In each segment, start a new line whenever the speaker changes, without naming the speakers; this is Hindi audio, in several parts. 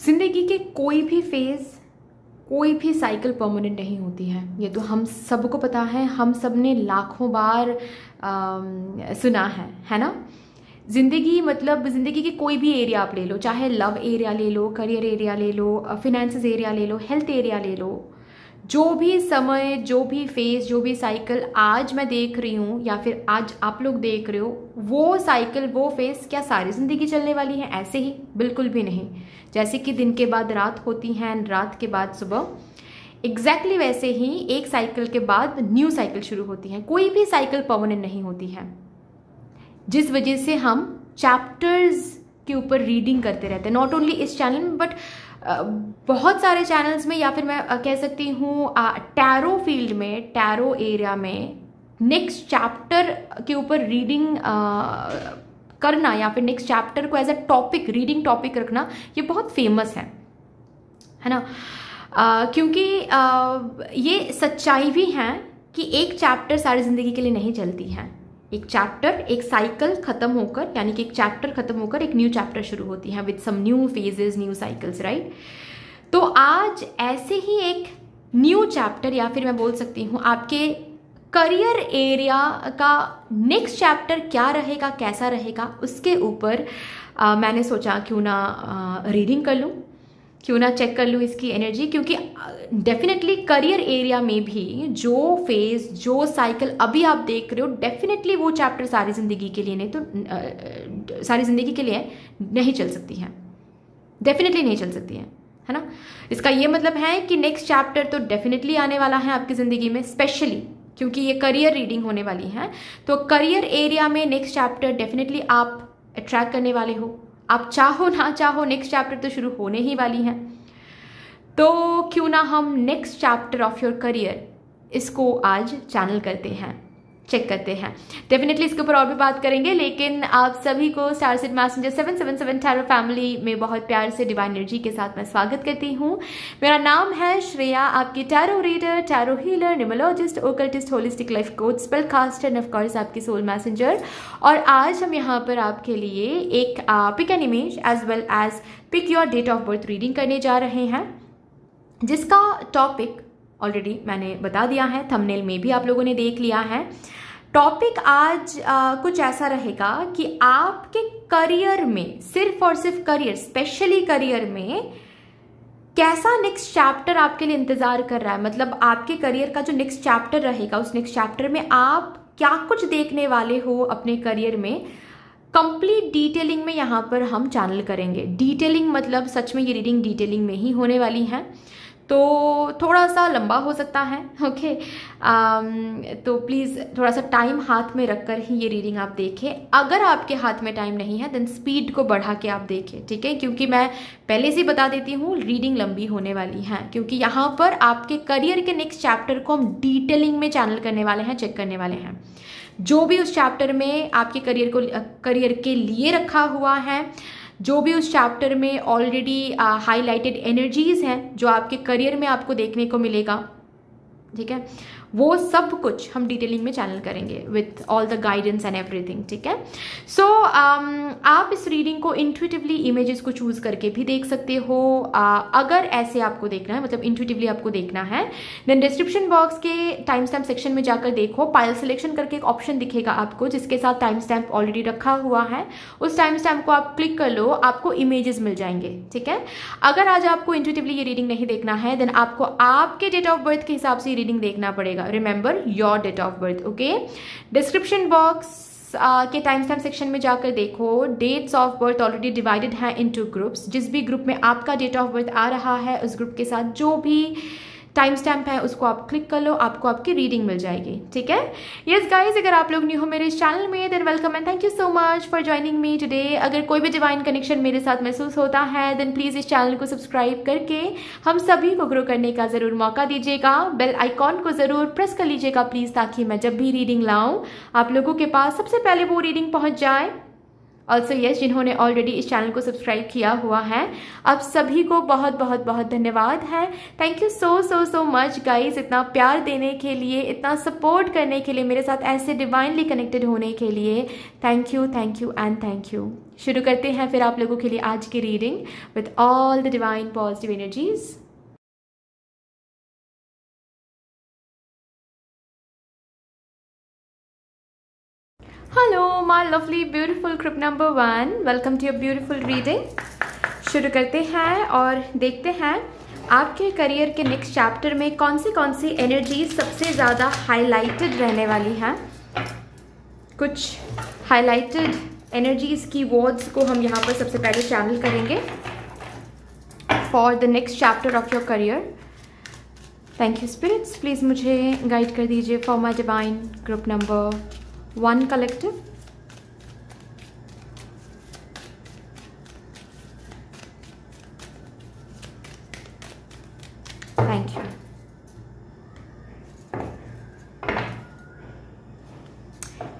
जिंदगी के कोई भी फेज, कोई भी साइकिल परमानेंट नहीं होती है। ये तो हम सबको पता है, हम सब ने लाखों बार सुना है ना। ज़िंदगी मतलब ज़िंदगी के कोई भी एरिया आप ले लो, चाहे लव एरिया ले लो, करियर एरिया ले लो, फिनेंसेस एरिया ले लो, हेल्थ एरिया ले लो, जो भी समय, जो भी फेज, जो भी साइकिल आज मैं देख रही हूँ या फिर आज आप लोग देख रहे हो, वो साइकिल, वो फेज क्या सारी ज़िंदगी चलने वाली है? ऐसे ही बिल्कुल भी नहीं। जैसे कि दिन के बाद रात होती है, रात के बाद सुबह, एग्जैक्टली वैसे ही एक साइकिल के बाद न्यू साइकिल शुरू होती है। कोई भी साइकिल परमानेंट नहीं होती है, जिस वजह से हम चैप्टर्स के ऊपर रीडिंग करते रहते हैं। नॉट ओनली इस चैनल में बट बहुत सारे चैनल्स में, या फिर मैं कह सकती हूँ टैरो फील्ड में, टैरो एरिया में नेक्स्ट चैप्टर के ऊपर रीडिंग करना या फिर नेक्स्ट चैप्टर को as a topic, reading topic रखना, ये बहुत फेमस है ना। क्योंकि ये सच्चाई भी है कि एक चैप्टर सारी ज़िंदगी के लिए नहीं चलती है। एक चैप्टर, एक साइकिल खत्म होकर, यानी कि एक चैप्टर खत्म होकर एक न्यू चैप्टर शुरू होती है with some new phases, new cycles, right. तो आज ऐसे ही एक न्यू चैप्टर, या फिर मैं बोल सकती हूँ आपके करियर एरिया का नेक्स्ट चैप्टर क्या रहेगा, कैसा रहेगा, उसके ऊपर मैंने सोचा क्यों ना रीडिंग कर लूँ, क्यों ना चेक कर लूँ इसकी एनर्जी। क्योंकि डेफिनेटली करियर एरिया में भी जो फेज, जो साइकिल अभी आप देख रहे हो, डेफिनेटली वो चैप्टर सारी ज़िंदगी के लिए नहीं तो सारी ज़िंदगी के लिए नहीं चल सकती है, डेफिनेटली नहीं चल सकती है ना। इसका ये मतलब है कि नेक्स्ट चैप्टर तो डेफिनेटली आने वाला है आपकी ज़िंदगी में, स्पेशली क्योंकि ये करियर रीडिंग होने वाली है। तो करियर एरिया में नेक्स्ट चैप्टर डेफिनेटली आप अट्रैक्ट करने वाले हो। आप चाहो ना चाहो नेक्स्ट चैप्टर तो शुरू होने ही वाली है। तो क्यों ना हम next chapter of your career इसको आज चैनल करते हैं, चेक करते हैं। डेफिनेटली इसके ऊपर और भी बात करेंगे, लेकिन आप सभी को star seed messenger 777 tarot family में बहुत प्यार से डिवाइन एनर्जी के साथ मैं स्वागत करती हूँ। मेरा नाम है श्रेया, आपकी tarot reader, tarot healer, numerologist, occultist, holistic life coach, spell caster and of course आपकी सोल मैसेंजर। और आज हम यहाँ पर आपके लिए एक pick an image as well as pick your date of birth reading करने जा रहे हैं, जिसका टॉपिक ऑलरेडी मैंने बता दिया है, थंबनेल में भी आप लोगों ने देख लिया है। टॉपिक आज कुछ ऐसा रहेगा कि आपके करियर में, सिर्फ और सिर्फ करियर, स्पेशली करियर में कैसा नेक्स्ट चैप्टर आपके लिए इंतजार कर रहा है। मतलब आपके करियर का जो नेक्स्ट चैप्टर रहेगा, उस नेक्स्ट चैप्टर में आप क्या कुछ देखने वाले हो अपने करियर में, कंप्लीट डिटेलिंग में यहाँ पर हम चैनल करेंगे। डिटेलिंग मतलब सच में ये रीडिंग डिटेलिंग में ही होने वाली है, तो थोड़ा सा लंबा हो सकता है, ओके। तो प्लीज़ थोड़ा सा टाइम हाथ में रखकर ही ये रीडिंग आप देखें। अगर आपके हाथ में टाइम नहीं है देन स्पीड को बढ़ा के आप देखें, ठीक है। क्योंकि मैं पहले से बता देती हूँ रीडिंग लंबी होने वाली है, क्योंकि यहाँ पर आपके करियर के नेक्स्ट चैप्टर को हम डिटेलिंग में चैनल करने वाले हैं, चेक करने वाले हैं। जो भी उस चैप्टर में आपके करियर के लिए रखा हुआ है, जो भी उस चैप्टर में ऑलरेडी हाईलाइटेड एनर्जीज हैं, जो आपके करियर में आपको देखने को मिलेगा, ठीक है, वो सब कुछ हम डिटेलिंग में चैनल करेंगे with all the guidance and everything, ठीक है। सो आप इस रीडिंग को इंट्यूटिवली इमेजेस को चूज करके भी देख सकते हो। अगर ऐसे आपको देखना है, मतलब इंट्यूटिवली आपको देखना है, देन डिस्क्रिप्शन बॉक्स के टाइम स्टैम्प सेक्शन में जाकर देखो, पाइल सिलेक्शन करके एक ऑप्शन दिखेगा आपको, जिसके साथ टाइम स्टैम्प ऑलरेडी रखा हुआ है। उस टाइम स्टैम्प को आप क्लिक कर लो, आपको इमेजेस मिल जाएंगे, ठीक है। अगर आज आपको इंट्यूटिवली ये रीडिंग नहीं देखना है देन आपको आपके डेट ऑफ बर्थ के हिसाब से रीडिंग देखना पड़ेगा। Remember your date of birth, okay. Description box के टाइम स्टैम्प सेक्शन में जाकर देखो, dates of birth already divided है इनटू ग्रुप्स। जिस भी ग्रुप में आपका डेट ऑफ बर्थ आ रहा है, उस ग्रुप के साथ जो भी टाइम स्टैम्प है उसको आप क्लिक कर लो, आपको आपकी रीडिंग मिल जाएगी, ठीक है। यस गाइज, अगर आप लोग न्यू हो मेरे इस चैनल में than welcome and thank you so much for joining me today. अगर कोई भी डिवाइन कनेक्शन मेरे साथ महसूस होता है देन प्लीज इस चैनल को सब्सक्राइब करके हम सभी को ग्रो करने का जरूर मौका दीजिएगा। बेल आइकॉन को जरूर प्रेस कर लीजिएगा प्लीज, ताकि मैं जब भी रीडिंग लाऊं आप लोगों के पास सबसे पहले वो रीडिंग पहुंच जाए ऑल्सो यस, जिन्होंने ऑलरेडी इस चैनल को सब्सक्राइब किया हुआ है, आप सभी को बहुत बहुत बहुत धन्यवाद है। Thank you so so so much guys, इतना प्यार देने के लिए, इतना सपोर्ट करने के लिए, मेरे साथ ऐसे डिवाइनली कनेक्टेड होने के लिए। Thank you and thank you. शुरू करते हैं फिर आप लोगों के लिए आज की reading with all the divine positive energies. Hello my lovely beautiful group number 1, welcome to your beautiful reading. शुरू करते हैं और देखते हैं आपके करियर के नेक्स्ट चैप्टर में कौन सी एनर्जी सबसे ज़्यादा हाईलाइटेड रहने वाली हैं। कुछ हाईलाइटेड एनर्जीज की वर्ड्स को हम यहाँ पर सबसे पहले चैनल करेंगे for the next chapter of your career. Thank you spirits, please मुझे गाइड कर दीजिए for my divine group number 1 collective। Thank you।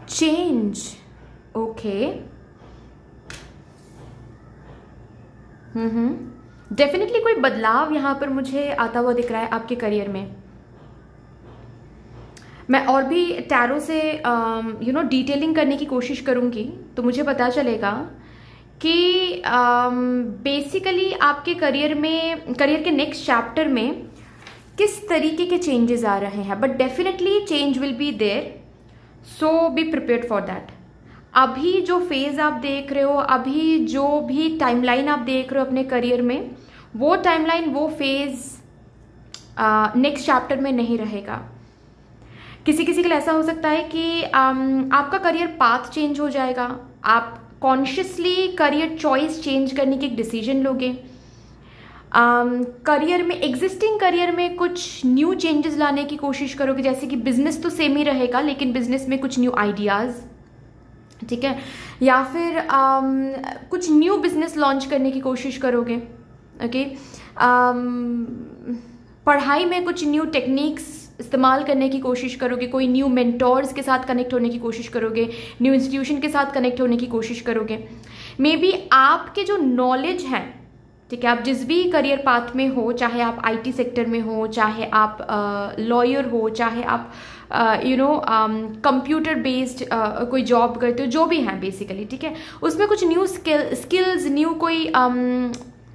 Change, okay। Definitely कोई बदलाव यहाँ पर मुझे आता हुआ दिख रहा है आपके करियर में। मैं और भी टैरो से डिटेलिंग करने की कोशिश करूँगी तो मुझे पता चलेगा कि बेसिकली आपके करियर के नेक्स्ट चैप्टर में किस तरीके के चेंजेस आ रहे हैं। But definitely change will be there, so be prepared for that. अभी जो फेज़ आप देख रहे हो, अभी जो भी टाइमलाइन आप देख रहे हो अपने करियर में, वो टाइमलाइन, वो फेज़ नेक्स्ट चैप्टर में नहीं रहेगा। किसी के लिए ऐसा हो सकता है कि आपका करियर पाथ चेंज हो जाएगा, आप कॉन्शियसली करियर चॉइस चेंज करने की एक डिसीजन लोगे। करियर में, एग्जिस्टिंग करियर में कुछ न्यू चेंजेस लाने की कोशिश करोगे, जैसे कि बिजनेस तो सेम ही रहेगा लेकिन बिजनेस में कुछ न्यू आइडियाज़, ठीक है, या फिर कुछ न्यू बिजनेस लॉन्च करने की कोशिश करोगे। ओके, पढ़ाई में कुछ न्यू टेक्निक्स इस्तेमाल करने की कोशिश करोगे, कोई न्यू मेंटोर्स के साथ कनेक्ट होने की कोशिश करोगे, न्यू इंस्टीट्यूशन के साथ कनेक्ट होने की कोशिश करोगे। मे बी आपके जो नॉलेज है, ठीक है, आप जिस भी करियर पाथ में हो, चाहे आप आईटी सेक्टर में हो, चाहे आप लॉयर हो, चाहे आप कंप्यूटर बेस्ड कोई जॉब करते हो, जो भी है बेसिकली, ठीक है, उसमें कुछ न्यू स्किल्स, न्यू कोई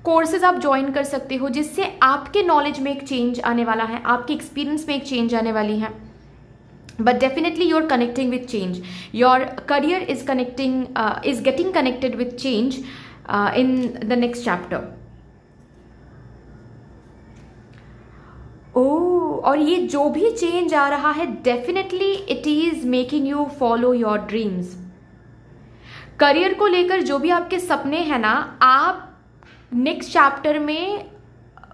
कोर्सेज आप ज्वाइन कर सकते हो जिससे आपके नॉलेज में एक चेंज आने वाला है, आपके एक्सपीरियंस में एक चेंज आने वाली है। But definitely you are connecting with change, your career is getting connected with change in the next chapter. और ये जो भी चेंज आ रहा है, definitely it is making you follow your dreams. Career को लेकर जो भी आपके सपने हैं ना, आप नेक्स्ट चैप्टर में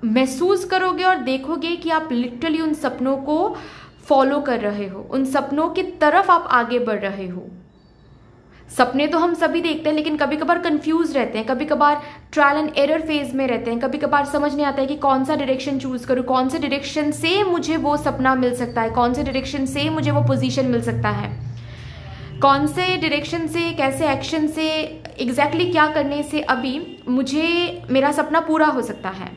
महसूस करोगे और देखोगे कि आप लिटरली उन सपनों को फॉलो कर रहे हो, उन सपनों की तरफ आप आगे बढ़ रहे हो। सपने तो हम सभी देखते हैं लेकिन कभी कभार कंफ्यूज रहते हैं, कभी कभार ट्रायल एंड एरर फेज में रहते हैं, कभी कभार समझ नहीं आता है कि कौन सा डायरेक्शन चूज करूँ, कौन से डायरेक्शन से मुझे वो सपना मिल सकता है, कौन से डायरेक्शन से मुझे वो पोजीशन मिल सकता है, कौन से डायरेक्शन से, कैसे एक्शन से, एग्जैक्टली क्या करने से अभी मुझे मेरा सपना पूरा हो सकता है।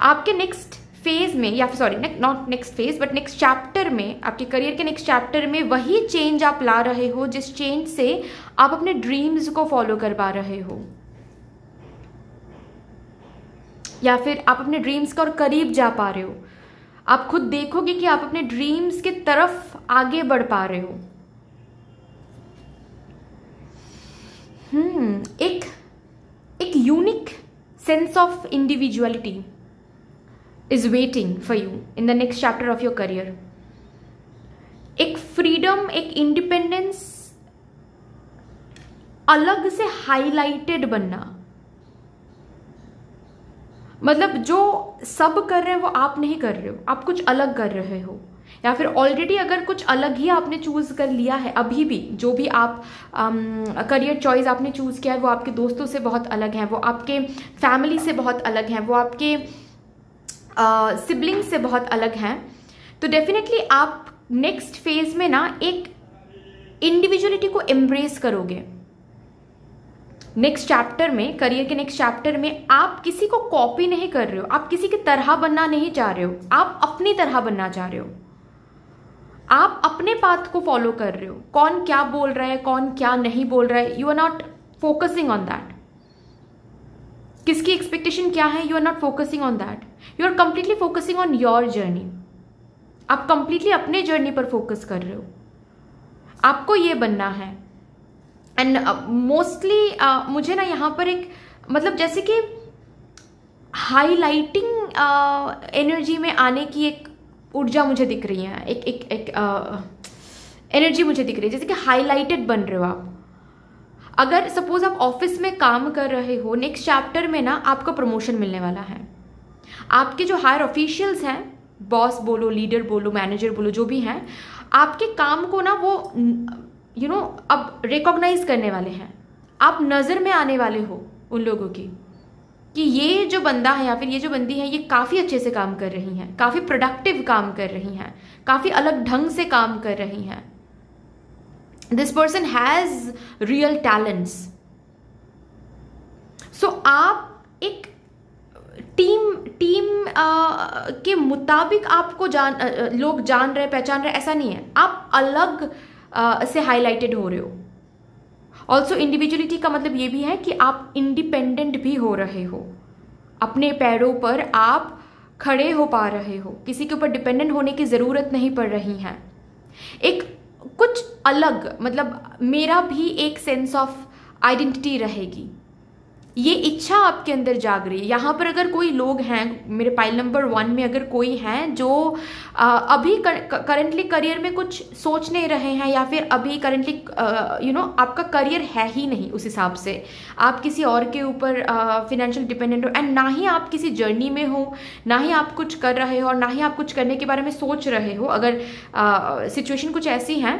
आपके नेक्स्ट फेज में, या sorry not next phase but next chapter में, आपके करियर के नेक्स्ट चैप्टर में वही चेंज आप ला रहे हो जिस चेंज से आप अपने ड्रीम्स को फॉलो कर पा रहे हो, या फिर आप अपने ड्रीम्स का और करीब जा पा रहे हो। आप खुद देखोगे कि आप अपने ड्रीम्स की तरफ आगे बढ़ पा रहे हो। एक unique sense of individuality is waiting for you in the next chapter of your career। एक फ्रीडम, एक इंडिपेंडेंस, अलग से हाईलाइटेड बनना, मतलब जो सब कर रहे हैं वो आप नहीं कर रहे हो, आप कुछ अलग कर रहे हो, या फिर ऑलरेडी अगर कुछ अलग ही आपने चूज कर लिया है, अभी भी जो भी आप करियर चॉइस आपने चूज किया है वो आपके दोस्तों से बहुत अलग है, वो आपके फैमिली से बहुत अलग है, वो आपके सिबलिंग से बहुत अलग हैं, तो डेफिनेटली आप नेक्स्ट फेज में ना एक इंडिविजुअलिटी को एम्ब्रेस करोगे, नेक्स्ट चैप्टर में, करियर के नेक्स्ट चैप्टर में आप किसी को कॉपी नहीं कर रहे हो, आप किसी की तरह बनना नहीं चाह रहे हो, आप अपनी तरह बनना चाह रहे हो, आप अपने पाथ को फॉलो कर रहे हो। कौन क्या बोल रहा है, कौन क्या नहीं बोल रहा है, you are not focusing on that. किसकी एक्सपेक्टेशन क्या है, you are not focusing on that, you are completely focusing on your journey. आप कंप्लीटली अपने जर्नी पर फोकस कर रहे हो, आपको ये बनना है। एंड मोस्टली मुझे ना यहाँ पर एक मतलब जैसे कि हाईलाइटिंग एनर्जी में आने की एक ऊर्जा मुझे दिख रही है, एक एनर्जी मुझे दिख रही है, जैसे कि हाईलाइटेड बन रहे हो आप। अगर सपोज आप ऑफिस में काम कर रहे हो, नेक्स्ट चैप्टर में ना आपको प्रमोशन मिलने वाला है। आपके जो हायर ऑफिशियल्स हैं, बॉस बोलो, लीडर बोलो, मैनेजर बोलो, जो भी हैं, आपके काम को ना वो अब रिकॉग्नाइज करने वाले हैं। आप नज़र में आने वाले हो उन लोगों की कि ये जो बंदा है या फिर ये जो बंदी है, ये काफ़ी अच्छे से काम कर रही हैं, काफ़ी प्रोडक्टिव काम कर रही हैं, काफ़ी अलग ढंग से काम कर रही हैं। This person has real talents. So आप एक टीम के मुताबिक आपको लोग जान रहे, पहचान रहे, ऐसा नहीं है। आप अलग से हाईलाइटेड हो रहे हो। ऑल्सो इंडिविजुअलिटी का मतलब ये भी है कि आप इंडिपेंडेंट भी हो रहे हो, अपने पैरों पर आप खड़े हो पा रहे हो, किसी के ऊपर डिपेंडेंट होने की ज़रूरत नहीं पड़ रही है। एक कुछ अलग मतलब मेरा भी एक सेंस ऑफ आइडेंटिटी रहेगी, ये इच्छा आपके अंदर जाग रही है। यहाँ पर अगर कोई लोग हैं, मेरे पाइल नंबर 1 में अगर कोई हैं जो अभी करंटली करियर में कुछ सोच नहीं रहे हैं, या फिर अभी करंटली आपका करियर है ही नहीं उस हिसाब से, आप किसी और के ऊपर फिनेंशियल डिपेंडेंट हो, एंड ना ही आप किसी जर्नी में हो, ना ही आप कुछ कर रहे हो, और ना ही आप कुछ करने के बारे में सोच रहे हो। अगर सिचुएशन कुछ ऐसी है,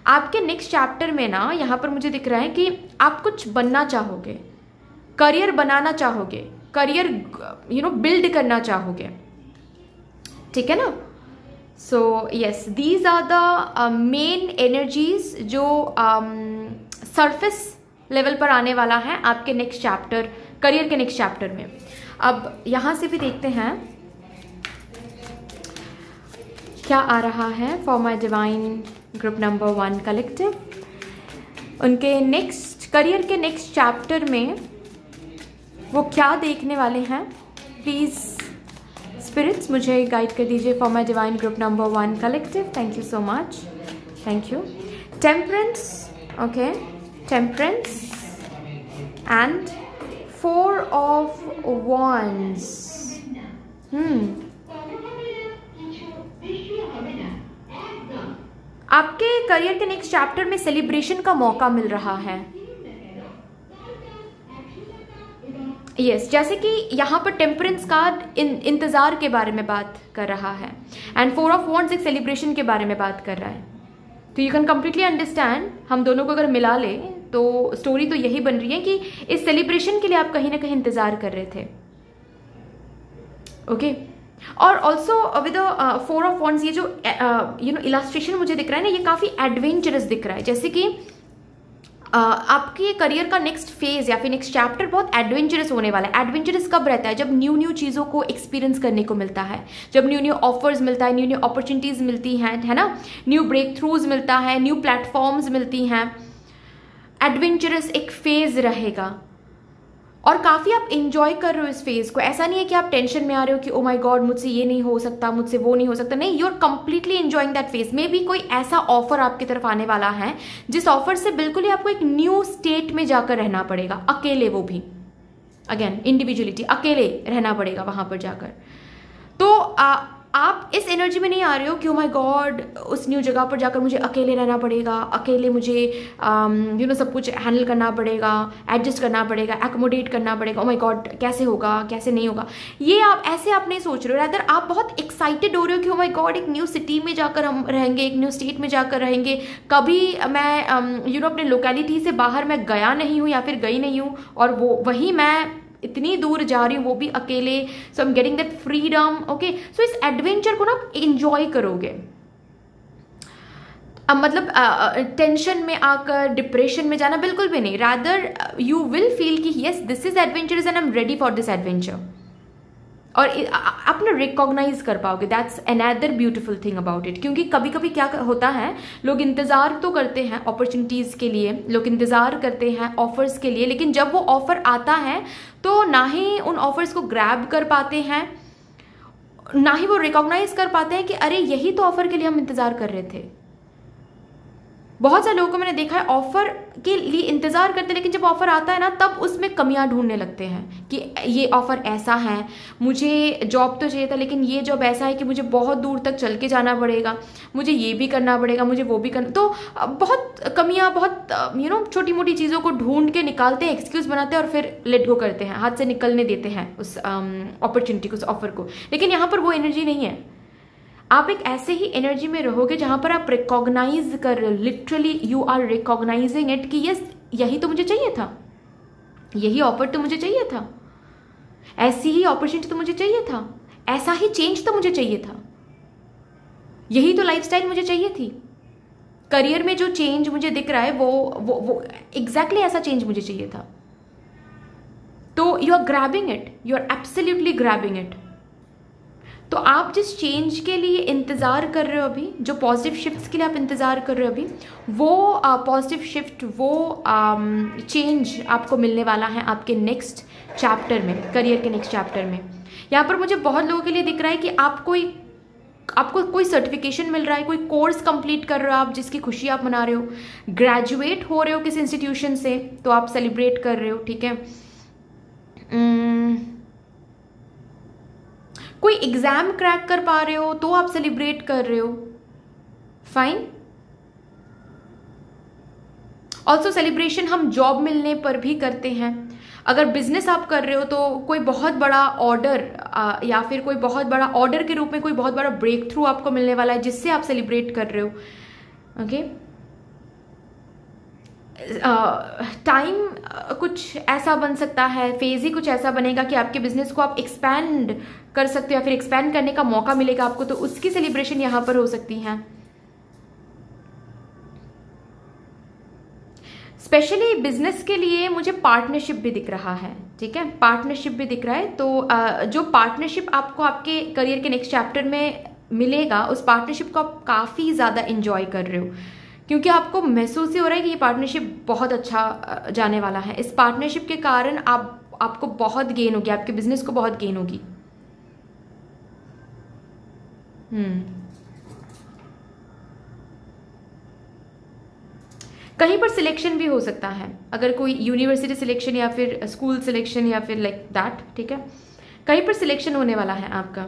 आपके नेक्स्ट चैप्टर में ना यहाँ पर मुझे दिख रहा है कि आप कुछ बनना चाहोगे, करियर बनाना चाहोगे, करियर बिल्ड करना चाहोगे, ठीक है ना। So yes, these are the main energies जो सरफेस लेवल पर आने वाला है आपके नेक्स्ट चैप्टर, करियर के नेक्स्ट चैप्टर में। अब यहाँ से भी देखते हैं क्या आ रहा है for my divine group number 1 collective. उनके नेक्स्ट करियर के नेक्स्ट चैप्टर में वो क्या देखने वाले हैं, प्लीज़ स्पिरिट्स मुझे गाइड कर दीजिए for my divine group number 1 collective. Thank you so much, thank you. Temperance, okay, temperance and 4 of wands। आपके करियर के नेक्स्ट चैप्टर में सेलिब्रेशन का मौका मिल रहा है। यस, जैसे कि यहाँ पर टेम्परेंस कार्ड इंतज़ार के बारे में बात कर रहा है, एंड 4 ऑफ wands एक सेलिब्रेशन के बारे में बात कर रहा है। तो यू कैन कम्प्लीटली अंडरस्टैंड, हम दोनों को अगर मिला ले तो स्टोरी तो यही बन रही है कि इस सेलिब्रेशन के लिए आप कहीं ना कहीं इंतज़ार कर रहे थे, ओके। और ऑल्सो विद 4 ऑफ wands, ये जो इलास्ट्रेशन मुझे दिख रहा है ना, ये काफ़ी एडवेंचरस दिख रहा है। जैसे कि आपके करियर का नेक्स्ट फेज या फिर नेक्स्ट चैप्टर बहुत एडवेंचरस होने वाला है। एडवेंचरस कब रहता है? जब न्यू चीज़ों को एक्सपीरियंस करने को मिलता है, जब न्यू ऑफर्स मिलता है, न्यू अपॉर्चुनिटीज़ मिलती हैं, है ना, न्यू ब्रेक थ्रूज मिलता है, न्यू प्लेटफॉर्म्स मिलती हैं। एडवेंचरस एक फेज रहेगा और काफ़ी आप इंजॉय कर रहे हो इस फेज को। ऐसा नहीं है कि आप टेंशन में आ रहे हो कि ओ माय गॉड मुझसे ये नहीं हो सकता, मुझसे वो नहीं हो सकता। नहीं, you are completely enjoying that phase. में भी कोई ऐसा ऑफर आपकी तरफ आने वाला है जिस ऑफर से बिल्कुल ही आपको एक न्यू स्टेट में जाकर रहना पड़ेगा, अकेले, वो भी अगेन इंडिविजुअलिटी, अकेले रहना पड़ेगा वहां पर जाकर। तो आप इस एनर्जी में नहीं आ रहे हो कि ओ माय गॉड उस न्यू जगह पर जाकर मुझे अकेले रहना पड़ेगा, अकेले मुझे सब कुछ हैंडल करना पड़ेगा, एडजस्ट करना पड़ेगा, एकोमोडेट करना पड़ेगा, ओ माय गॉड कैसे होगा, कैसे नहीं होगा। ये आप ऐसे आप नहीं सोच रहे हो, रादर आप बहुत एक्साइटेड हो रहे हो कि ओ माय गॉड एक न्यू सिटी में जाकर हम रहेंगे, एक न्यू स्टेट में जाकर रहेंगे। कभी मैं अपने लोकेलिटी से बाहर मैं गया नहीं हूँ या फिर गई नहीं हूँ, और वही मैं इतनी दूर जा रही हूँ, वो भी अकेले। So I am getting that freedom, okay. So इस एडवेंचर को ना एंजॉय करोगे। मतलब टेंशन में आकर डिप्रेशन में जाना बिल्कुल भी नहीं, रादर यू विल फील कि yes this is adventurous and I am ready for this adventure, और आप ना रिकॉग्नाइज कर पाओगे। That's another beautiful thing about it. क्योंकि कभी कभी क्या होता है, लोग इंतज़ार तो करते हैं अपॉर्चुनिटीज़ के लिए, लोग इंतज़ार करते हैं ऑफर्स के लिए, लेकिन जब वो ऑफर आता है तो ना ही उन ऑफर्स को ग्रैब कर पाते हैं, ना ही वो रिकॉग्नाइज कर पाते हैं कि अरे यही तो ऑफर के लिए हम इंतज़ार कर रहे थे। बहुत सारे लोगों को मैंने देखा है ऑफर के लिए इंतज़ार करते, लेकिन जब ऑफर आता है ना तब उसमें कमियां ढूंढने लगते हैं कि ये ऑफर ऐसा है, मुझे जॉब तो चाहिए था लेकिन ये जॉब ऐसा है कि मुझे बहुत दूर तक चल के जाना पड़ेगा, मुझे ये भी करना पड़ेगा, मुझे वो भी करना, तो बहुत कमियां, बहुत छोटी मोटी चीज़ों को ढूंढ के निकालते हैं, एक्सक्यूज़ बनाते हैं और फिर लेट गो करते हैं, हाथ से निकलने देते हैं उस अपॉर्चुनिटी को, उस ऑफर को। लेकिन यहाँ पर वो एनर्जी नहीं है। आप एक ऐसे ही एनर्जी में रहोगे जहां पर आप रिकॉग्नाइज कर रहे हो, literally you are recognising it कि यस यही तो मुझे चाहिए था, यही ऑफर तो मुझे चाहिए था, ऐसी ही अपॉर्चुनिटी तो मुझे चाहिए था, ऐसा ही चेंज तो मुझे चाहिए था, यही तो लाइफस्टाइल मुझे चाहिए थी। करियर में जो चेंज मुझे दिख रहा है वो एग्जैक्टली ऐसा चेंज मुझे चाहिए था। तो you are grabbing it, you are absolutely grabbing it. तो आप जिस चेंज के लिए इंतज़ार कर रहे हो अभी, जो पॉजिटिव शिफ्ट्स के लिए आप इंतज़ार कर रहे हो अभी, वो पॉजिटिव शिफ्ट, वो चेंज आपको मिलने वाला है आपके नेक्स्ट चैप्टर में, करियर के नेक्स्ट चैप्टर में। यहाँ पर मुझे बहुत लोगों के लिए दिख रहा है कि आपको कोई सर्टिफिकेशन मिल रहा है, कोई कोर्स कंप्लीट कर रहे हो आप, जिसकी खुशी आप मना रहे हो, ग्रेजुएट हो रहे हो किसी इंस्टीट्यूशन से तो आप सेलिब्रेट कर रहे हो, ठीक है। कोई एग्जाम क्रैक कर पा रहे हो तो आप सेलिब्रेट कर रहे हो, फाइन। ऑल्सो सेलिब्रेशन हम जॉब मिलने पर भी करते हैं। अगर बिजनेस आप कर रहे हो तो कोई बहुत बड़ा ऑर्डर या फिर कोई बहुत बड़ा ऑर्डर के रूप में कोई बहुत बड़ा ब्रेक थ्रू आपको मिलने वाला है, जिससे आप सेलिब्रेट कर रहे हो, ओके। टाइम कुछ ऐसा बन सकता है, फेज ही कुछ ऐसा बनेगा कि आपके बिजनेस को आप एक्सपैंड कर सकते हो या फिर एक्सपैंड करने का मौका मिलेगा आपको, तो उसकी सेलिब्रेशन यहां पर हो सकती है। स्पेशली बिजनेस के लिए मुझे पार्टनरशिप भी दिख रहा है, ठीक है, पार्टनरशिप भी दिख रहा है। तो जो पार्टनरशिप आपको आपके करियर के नेक्स्ट चैप्टर में मिलेगा, उस पार्टनरशिप को आप काफ़ी ज़्यादा इंजॉय कर रहे हो, क्योंकि आपको महसूस ही हो रहा है कि ये पार्टनरशिप बहुत अच्छा जाने वाला है। इस पार्टनरशिप के कारण आपको बहुत गेन होगी, आपके बिजनेस को बहुत गेन होगी। कहीं पर सिलेक्शन भी हो सकता है, अगर कोई यूनिवर्सिटी सिलेक्शन या फिर स्कूल सिलेक्शन या फिर लाइक दैट, ठीक है, कहीं पर सिलेक्शन होने वाला है आपका,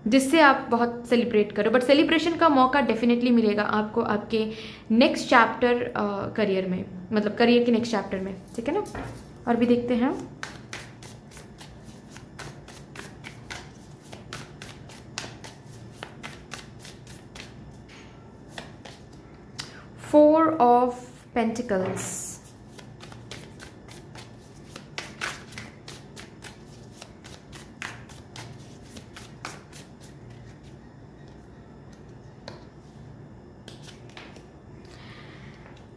जिससे आप बहुत सेलिब्रेट करो। बट सेलिब्रेशन का मौका डेफिनेटली मिलेगा आपको आपके नेक्स्ट चैप्टर करियर में, मतलब करियर के नेक्स्ट चैप्टर में, ठीक है ना। और भी देखते हैं। Four of Pentacles,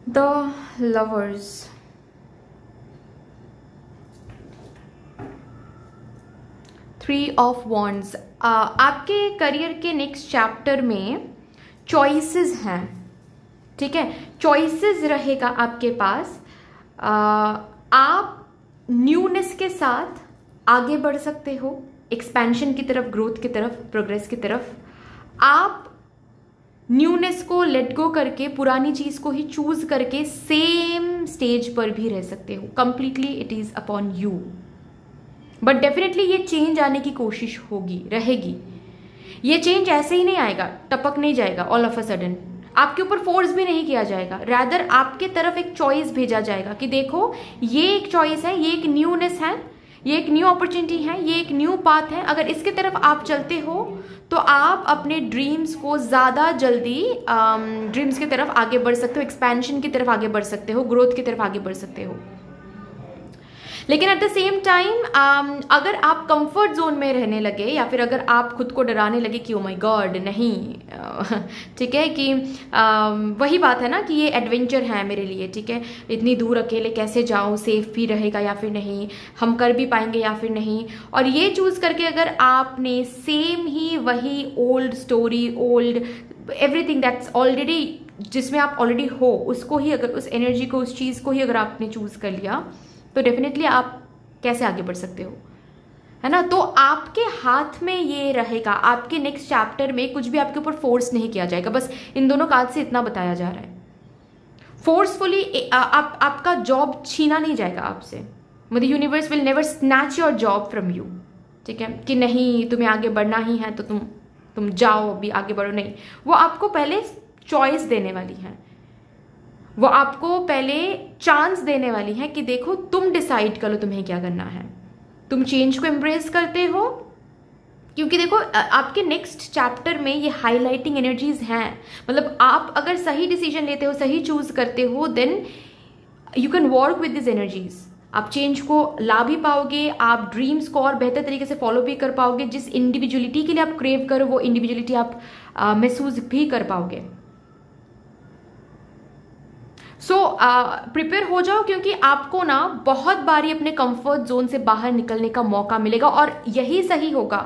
the Lovers, Three of Wands। आपके करियर के नेक्स्ट चैप्टर में चॉइसेस हैं, ठीक है, चॉइसेस रहेगा आपके पास। आप न्यूनेस के साथ आगे बढ़ सकते हो, एक्सपेंशन की तरफ, ग्रोथ की तरफ, प्रोग्रेस की तरफ। आप न्यूनेस को लेट गो करके पुरानी चीज को ही चूज करके सेम स्टेज पर भी रह सकते हो। Completely it is upon you, but definitely ये चेंज आने की कोशिश होगी, रहेगी। ये चेंज ऐसे ही नहीं आएगा, टपक नहीं जाएगा ऑल ऑफ अ सडन, आपके ऊपर फोर्स भी नहीं किया जाएगा, रादर आपके तरफ एक चॉइस भेजा जाएगा कि देखो ये एक चॉइस है, ये एक न्यूनेस है, ये एक न्यू अपॉर्चुनिटी है, ये एक न्यू पाथ है। अगर इसके तरफ आप चलते हो तो आप अपने ड्रीम्स को ज़्यादा जल्दी ड्रीम्स की तरफ आगे बढ़ सकते हो, एक्सपेंशन की तरफ आगे बढ़ सकते हो, ग्रोथ की तरफ आगे बढ़ सकते हो। लेकिन एट द सेम टाइम अगर आप कंफर्ट जोन में रहने लगे या फिर अगर आप खुद को डराने लगे कि ओ माय गॉड नहीं, ठीक है, कि वही बात है ना कि ये एडवेंचर है मेरे लिए, ठीक है, इतनी दूर अकेले कैसे जाऊं, सेफ भी रहेगा या फिर नहीं, हम कर भी पाएंगे या फिर नहीं, और ये चूज करके अगर आपने सेम ही वही old story, old everything that's already, जिसमें आप ऑलरेडी हो, उसको ही अगर, उस एनर्जी को, उस चीज़ को ही अगर आपने चूज कर लिया तो डेफिनेटली आप कैसे आगे बढ़ सकते हो, है ना। तो आपके हाथ में ये रहेगा, आपके नेक्स्ट चैप्टर में कुछ भी आपके ऊपर फोर्स नहीं किया जाएगा। बस इन दोनों कार्ड से इतना बताया जा रहा है, फोर्सफुली आपका जॉब छीना नहीं जाएगा आपसे, मतलब universe will never snatch your job from you, ठीक है, कि नहीं तुम्हें आगे बढ़ना ही है तो तुम जाओ अभी आगे बढ़ो, नहीं। वो आपको पहले चॉइस देने वाली है, वो आपको पहले चांस देने वाली है कि देखो तुम डिसाइड करो तुम्हें क्या करना है, तुम चेंज को एम्ब्रेस करते हो, क्योंकि देखो आपके नेक्स्ट चैप्टर में ये हाईलाइटिंग एनर्जीज हैं, मतलब आप अगर सही डिसीजन लेते हो, सही चूज करते हो, then you can work with this energies, आप चेंज को ला भी पाओगे, आप ड्रीम्स को और बेहतर तरीके से फॉलो भी कर पाओगे, जिस इंडिविजुअलिटी के लिए आप क्रेव करो वो इंडिविजुअलिटी आप महसूस भी कर पाओगे। सो प्रिपेयर हो जाओ, क्योंकि आपको ना बहुत बारी अपने कंफर्ट जोन से बाहर निकलने का मौका मिलेगा, और यही सही होगा।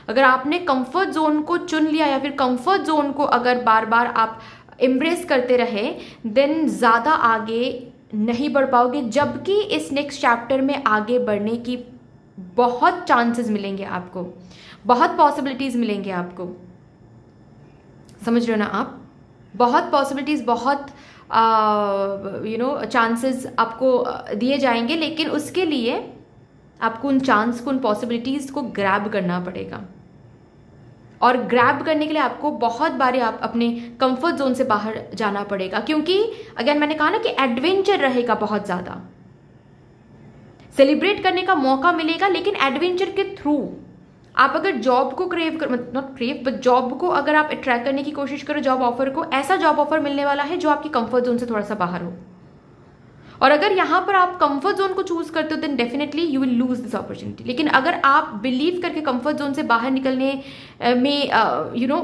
अगर आपने कंफर्ट जोन को चुन लिया या फिर कंफर्ट जोन को अगर बार बार आप एम्ब्रेस करते रहे, देन ज़्यादा आगे नहीं बढ़ पाओगे, जबकि इस नेक्स्ट चैप्टर में आगे बढ़ने की बहुत चांसेस मिलेंगे आपको, बहुत पॉसिबिलिटीज़ मिलेंगे आपको, समझ रहे हो ना आप, बहुत पॉसिबिलिटीज़, बहुत चांसेस आपको दिए जाएंगे, लेकिन उसके लिए आपको उन चांस को, उन पॉसिबिलिटीज़ को ग्रैब करना पड़ेगा, और ग्रैब करने के लिए आपको बहुत बार आप अपने कंफर्ट जोन से बाहर जाना पड़ेगा, क्योंकि अगेन मैंने कहा ना कि एडवेंचर रहेगा बहुत ज़्यादा, सेलिब्रेट करने का मौका मिलेगा, लेकिन एडवेंचर के थ्रू आप अगर जॉब को क्रेव कर, नॉट क्रेव बट जॉब को अगर आप अट्रैक्ट करने की कोशिश करो, जॉब ऑफर को, ऐसा जॉब ऑफर मिलने वाला है जो आपकी कंफर्ट जोन से थोड़ा सा बाहर हो, और अगर यहाँ पर आप कंफर्ट जोन को चूज करते हो then definitely you will lose this opportunity. लेकिन अगर आप बिलीव करके कंफर्ट जोन से बाहर निकलने में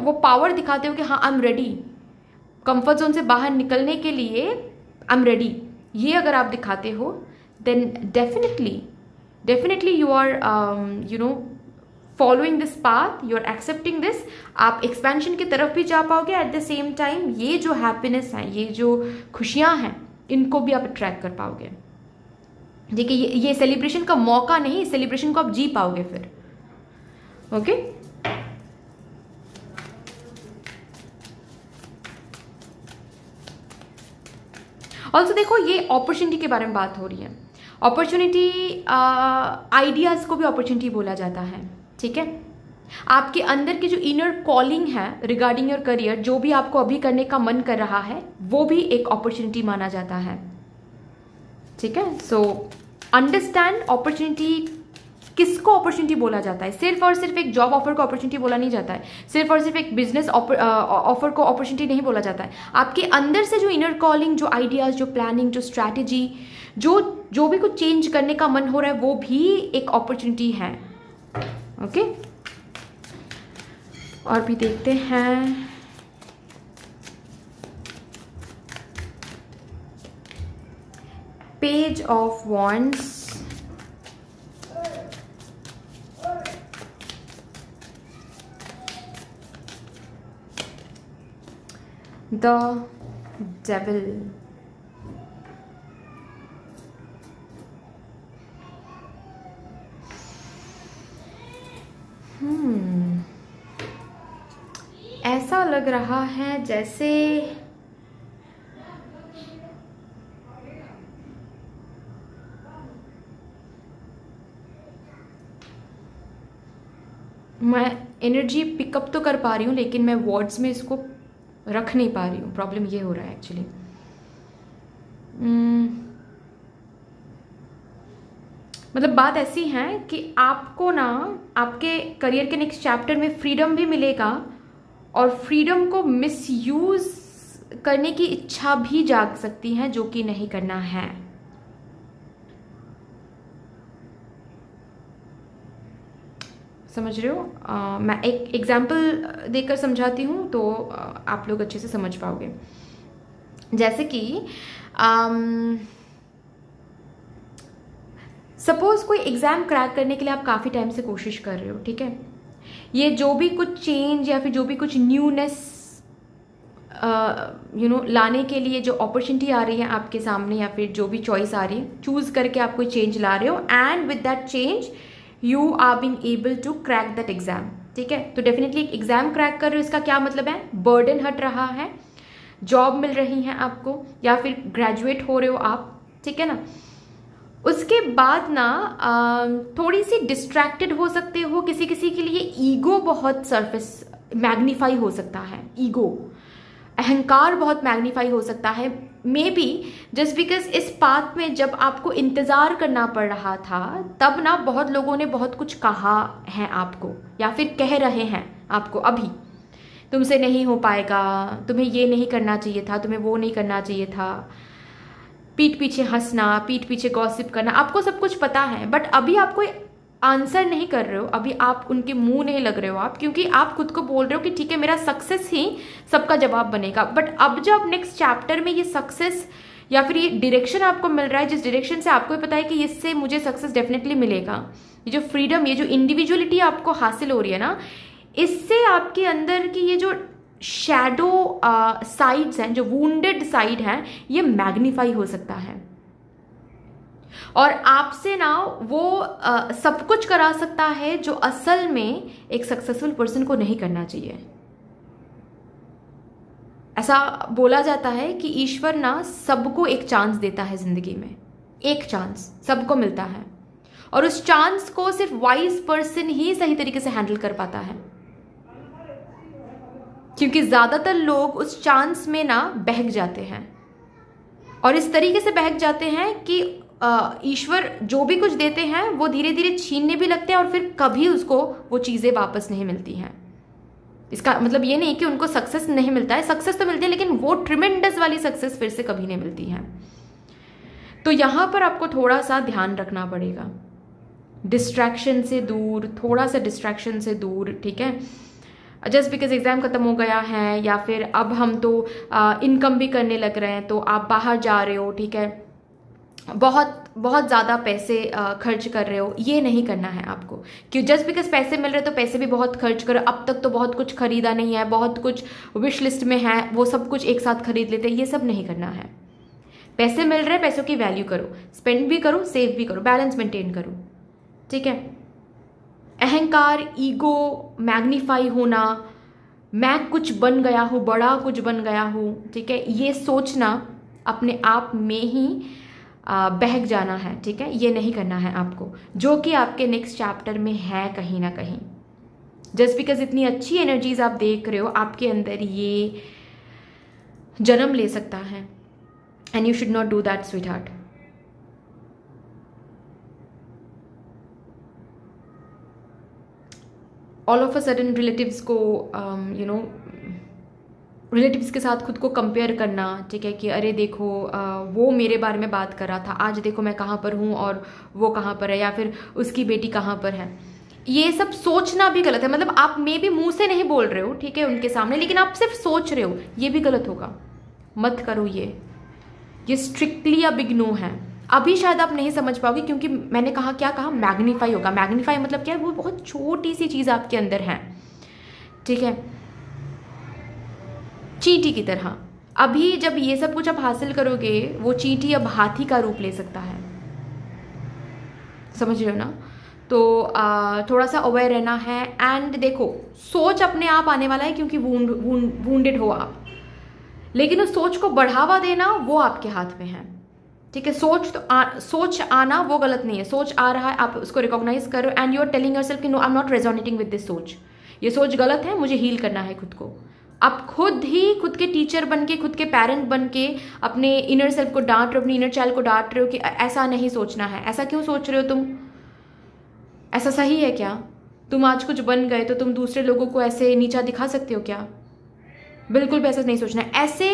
वो पावर दिखाते हो कि हाँ I am ready, comfort zone से बाहर निकलने के लिए आई एम रेडी, ये अगर आप दिखाते हो then definitely you are following this path, you are accepting this, आप एक्सपेंशन की तरफ भी जा पाओगे, एट द सेम टाइम ये जो हैप्पीनेस है, ये जो खुशियां हैं, इनको भी आप अट्रैक्ट कर पाओगे। देखिए ये सेलिब्रेशन का मौका नहीं, इस सेलिब्रेशन को आप जी पाओगे फिर, ओके। ऑल्सो देखो ये अपॉर्चुनिटी के बारे में बात हो रही है, अपॉर्चुनिटी आइडियाज को भी अपॉर्चुनिटी बोला जाता है, ठीक है। आपके अंदर की जो इनर कॉलिंग है रिगार्डिंग योर करियर, जो भी आपको अभी करने का मन कर रहा है, वो भी एक अपॉर्चुनिटी माना जाता है, ठीक है। सो अंडरस्टैंड अपॉर्चुनिटी, किसको अपॉर्चुनिटी बोला जाता है, सिर्फ और सिर्फ एक जॉब ऑफर को अपॉर्चुनिटी बोला नहीं जाता है, सिर्फ और सिर्फ एक बिजनेस ऑफर को अपॉर्चुनिटी नहीं बोला जाता है। आपके अंदर से जो इनर कॉलिंग, जो आइडियाज, जो प्लानिंग, जो स्ट्रैटेजी, जो भी कुछ चेंज करने का मन हो रहा है, वो भी एक अपॉर्चुनिटी है, ओके। और भी देखते हैं, page of wands, the devil, ऐसा लग रहा है जैसे मैं एनर्जी पिकअप तो कर पा रही हूँ, लेकिन मैं वर्ड्स में इसको रख नहीं पा रही हूँ, प्रॉब्लम ये हो रहा है एक्चुअली। मतलब बात ऐसी है कि आपको ना आपके करियर के नेक्स्ट चैप्टर में फ्रीडम भी मिलेगा, और फ्रीडम को मिसयूज करने की इच्छा भी जाग सकती है, जो कि नहीं करना है, समझ रहे हो? मैं एक एग्जाम्पल देकर समझाती हूँ तो आप लोग अच्छे से समझ पाओगे। जैसे कि सपोज कोई एग्ज़ाम क्रैक करने के लिए आप काफ़ी टाइम से कोशिश कर रहे हो, ठीक है। ये जो भी कुछ चेंज या फिर जो भी कुछ न्यूनेस लाने के लिए जो अपॉर्चुनिटी आ रही है आपके सामने, या फिर जो भी चॉइस आ रही है, चूज करके आप कोई चेंज ला रहे हो, and with that change you are being able to crack that exam, ठीक है। तो डेफिनेटली एक एग्जाम क्रैक कर रहे हो, इसका क्या मतलब है? बर्डन हट रहा है, जॉब मिल रही है आपको, या फिर ग्रेजुएट हो रहे हो आप, ठीक है ना। उसके बाद ना थोड़ी सी डिस्ट्रैक्टेड हो सकते हो। किसी किसी के लिए ईगो बहुत सरफेस मैग्नीफाई हो सकता है, ईगो, अहंकार बहुत मैग्नीफाई हो सकता है। मे बी जस्ट बिकॉज इस पाथ में जब आपको इंतजार करना पड़ रहा था, तब ना बहुत लोगों ने बहुत कुछ कहा है आपको, या फिर कह रहे हैं आपको, अभी तुमसे नहीं हो पाएगा, तुम्हें ये नहीं करना चाहिए था, तुम्हें वो नहीं करना चाहिए था, पीठ पीछे हंसना, पीठ पीछे गॉसिप करना, आपको सब कुछ पता है, बट अभी आप कोई आंसर नहीं कर रहे हो, अभी आप उनके मुंह नहीं लग रहे हो आप, क्योंकि आप खुद को बोल रहे हो कि ठीक है मेरा सक्सेस ही सबका जवाब बनेगा। बट अब जब नेक्स्ट चैप्टर में ये सक्सेस या फिर ये डायरेक्शन आपको मिल रहा है, जिस डायरेक्शन से आपको पता है कि इससे मुझे सक्सेस डेफिनेटली मिलेगा, ये जो फ्रीडम, ये जो इंडिविजुअलिटी आपको हासिल हो रही है ना, इससे आपके अंदर की ये जो शैडो साइड्स हैं, जो वुंडेड साइड हैं, ये मैग्नीफाई हो सकता है, और आपसे ना वो सब कुछ करा सकता है जो असल में एक सक्सेसफुल पर्सन को नहीं करना चाहिए। ऐसा बोला जाता है कि ईश्वर ना सबको एक चांस देता है जिंदगी में, एक चांस सबको मिलता है, और उस चांस को सिर्फ वाइज पर्सन ही सही तरीके से हैंडल कर पाता है, क्योंकि ज्यादातर लोग उस चांस में ना बहक जाते हैं, और इस तरीके से बहक जाते हैं कि ईश्वर जो भी कुछ देते हैं वो धीरे धीरे छीनने भी लगते हैं, और फिर कभी उसको वो चीज़ें वापस नहीं मिलती हैं। इसका मतलब ये नहीं कि उनको सक्सेस नहीं मिलता है, सक्सेस तो मिलती है, लेकिन वो ट्रिमेंडस वाली सक्सेस फिर से कभी नहीं मिलती है। तो यहाँ पर आपको थोड़ा सा ध्यान रखना पड़ेगा, डिस्ट्रैक्शन से दूर, थोड़ा सा डिस्ट्रैक्शन से दूर, ठीक है। जस्ट बिकॉज एग्जाम खत्म हो गया है, या फिर अब हम तो इनकम भी करने लग रहे हैं, तो आप बाहर जा रहे हो, ठीक है, बहुत बहुत ज़्यादा पैसे खर्च कर रहे हो, ये नहीं करना है आपको। क्यों? जस्ट बिकॉज पैसे मिल रहे तो पैसे भी बहुत खर्च करो, अब तक तो बहुत कुछ खरीदा नहीं है, बहुत कुछ विश लिस्ट में है, वो सब कुछ एक साथ खरीद लेते हैं, ये सब नहीं करना है। पैसे मिल रहे हैं, पैसों की वैल्यू करो, स्पेंड भी करो, सेव भी करो, बैलेंस मेंटेन करो, ठीक है। अहंकार, ईगो, मैग्नीफाई होना, मैं कुछ बन गया हूँ, बड़ा कुछ बन गया हूँ, ठीक है, ये सोचना अपने आप में ही बहक जाना है, ठीक है, ये नहीं करना है आपको, जो कि आपके नेक्स्ट चैप्टर में है कहीं ना कहीं। जस्ट बिकॉज इतनी अच्छी एनर्जीज आप देख रहे हो, आपके अंदर ये जन्म ले सकता है, and you should not do that sweet heart. All of a sudden relatives को रिलेटिव्स के साथ खुद को कंपेयर करना, ठीक है, कि अरे देखो वो मेरे बारे में बात कर रहा था, आज देखो मैं कहाँ पर हूँ और वो कहाँ पर है, या फिर उसकी बेटी कहाँ पर है, ये सब सोचना भी गलत है। मतलब आप मे भी मुंह से नहीं बोल रहे हो, ठीक है, उनके सामने, लेकिन आप सिर्फ सोच रहे हो, ये भी गलत होगा, मत करो ये स्ट्रिक्टली अ बिग नो है। अभी शायद आप नहीं समझ पाओगे, क्योंकि मैंने कहा, क्या कहा, मैग्नीफाई होगा। मैग्नीफाई मतलब क्या है? वो बहुत छोटी सी चीज़ आपके अंदर है, ठीक है, चींटी की तरह। अभी जब ये सब कुछ आप हासिल करोगे, वो चींटी अब हाथी का रूप ले सकता है, समझ रहे हो ना। तो थोड़ा सा अवेयर रहना है, एंड देखो सोच अपने आप आने वाला है, क्योंकि वुंडेड हो आप, लेकिन उस सोच को बढ़ावा देना वो आपके हाथ में है, ठीक है। सोच आना वो गलत नहीं है, सोच आ रहा है, आप उसको रिकॉग्नाइज करो, and you are telling yourself कि no, I am not resonating with this सोच, ये सोच गलत है, मुझे हील करना है खुद को। आप खुद ही खुद के टीचर बन के, खुद के पेरेंट बन के अपने इनर सेल्फ को डांट रहे हो, अपने इनर चाइल्ड को डांट रहे हो कि ऐसा नहीं सोचना है। ऐसा क्यों सोच रहे हो तुम? ऐसा सही है क्या? तुम आज कुछ बन गए तो तुम दूसरे लोगों को ऐसे नीचा दिखा सकते हो क्या? बिल्कुल भी ऐसा नहीं सोचना है। ऐसे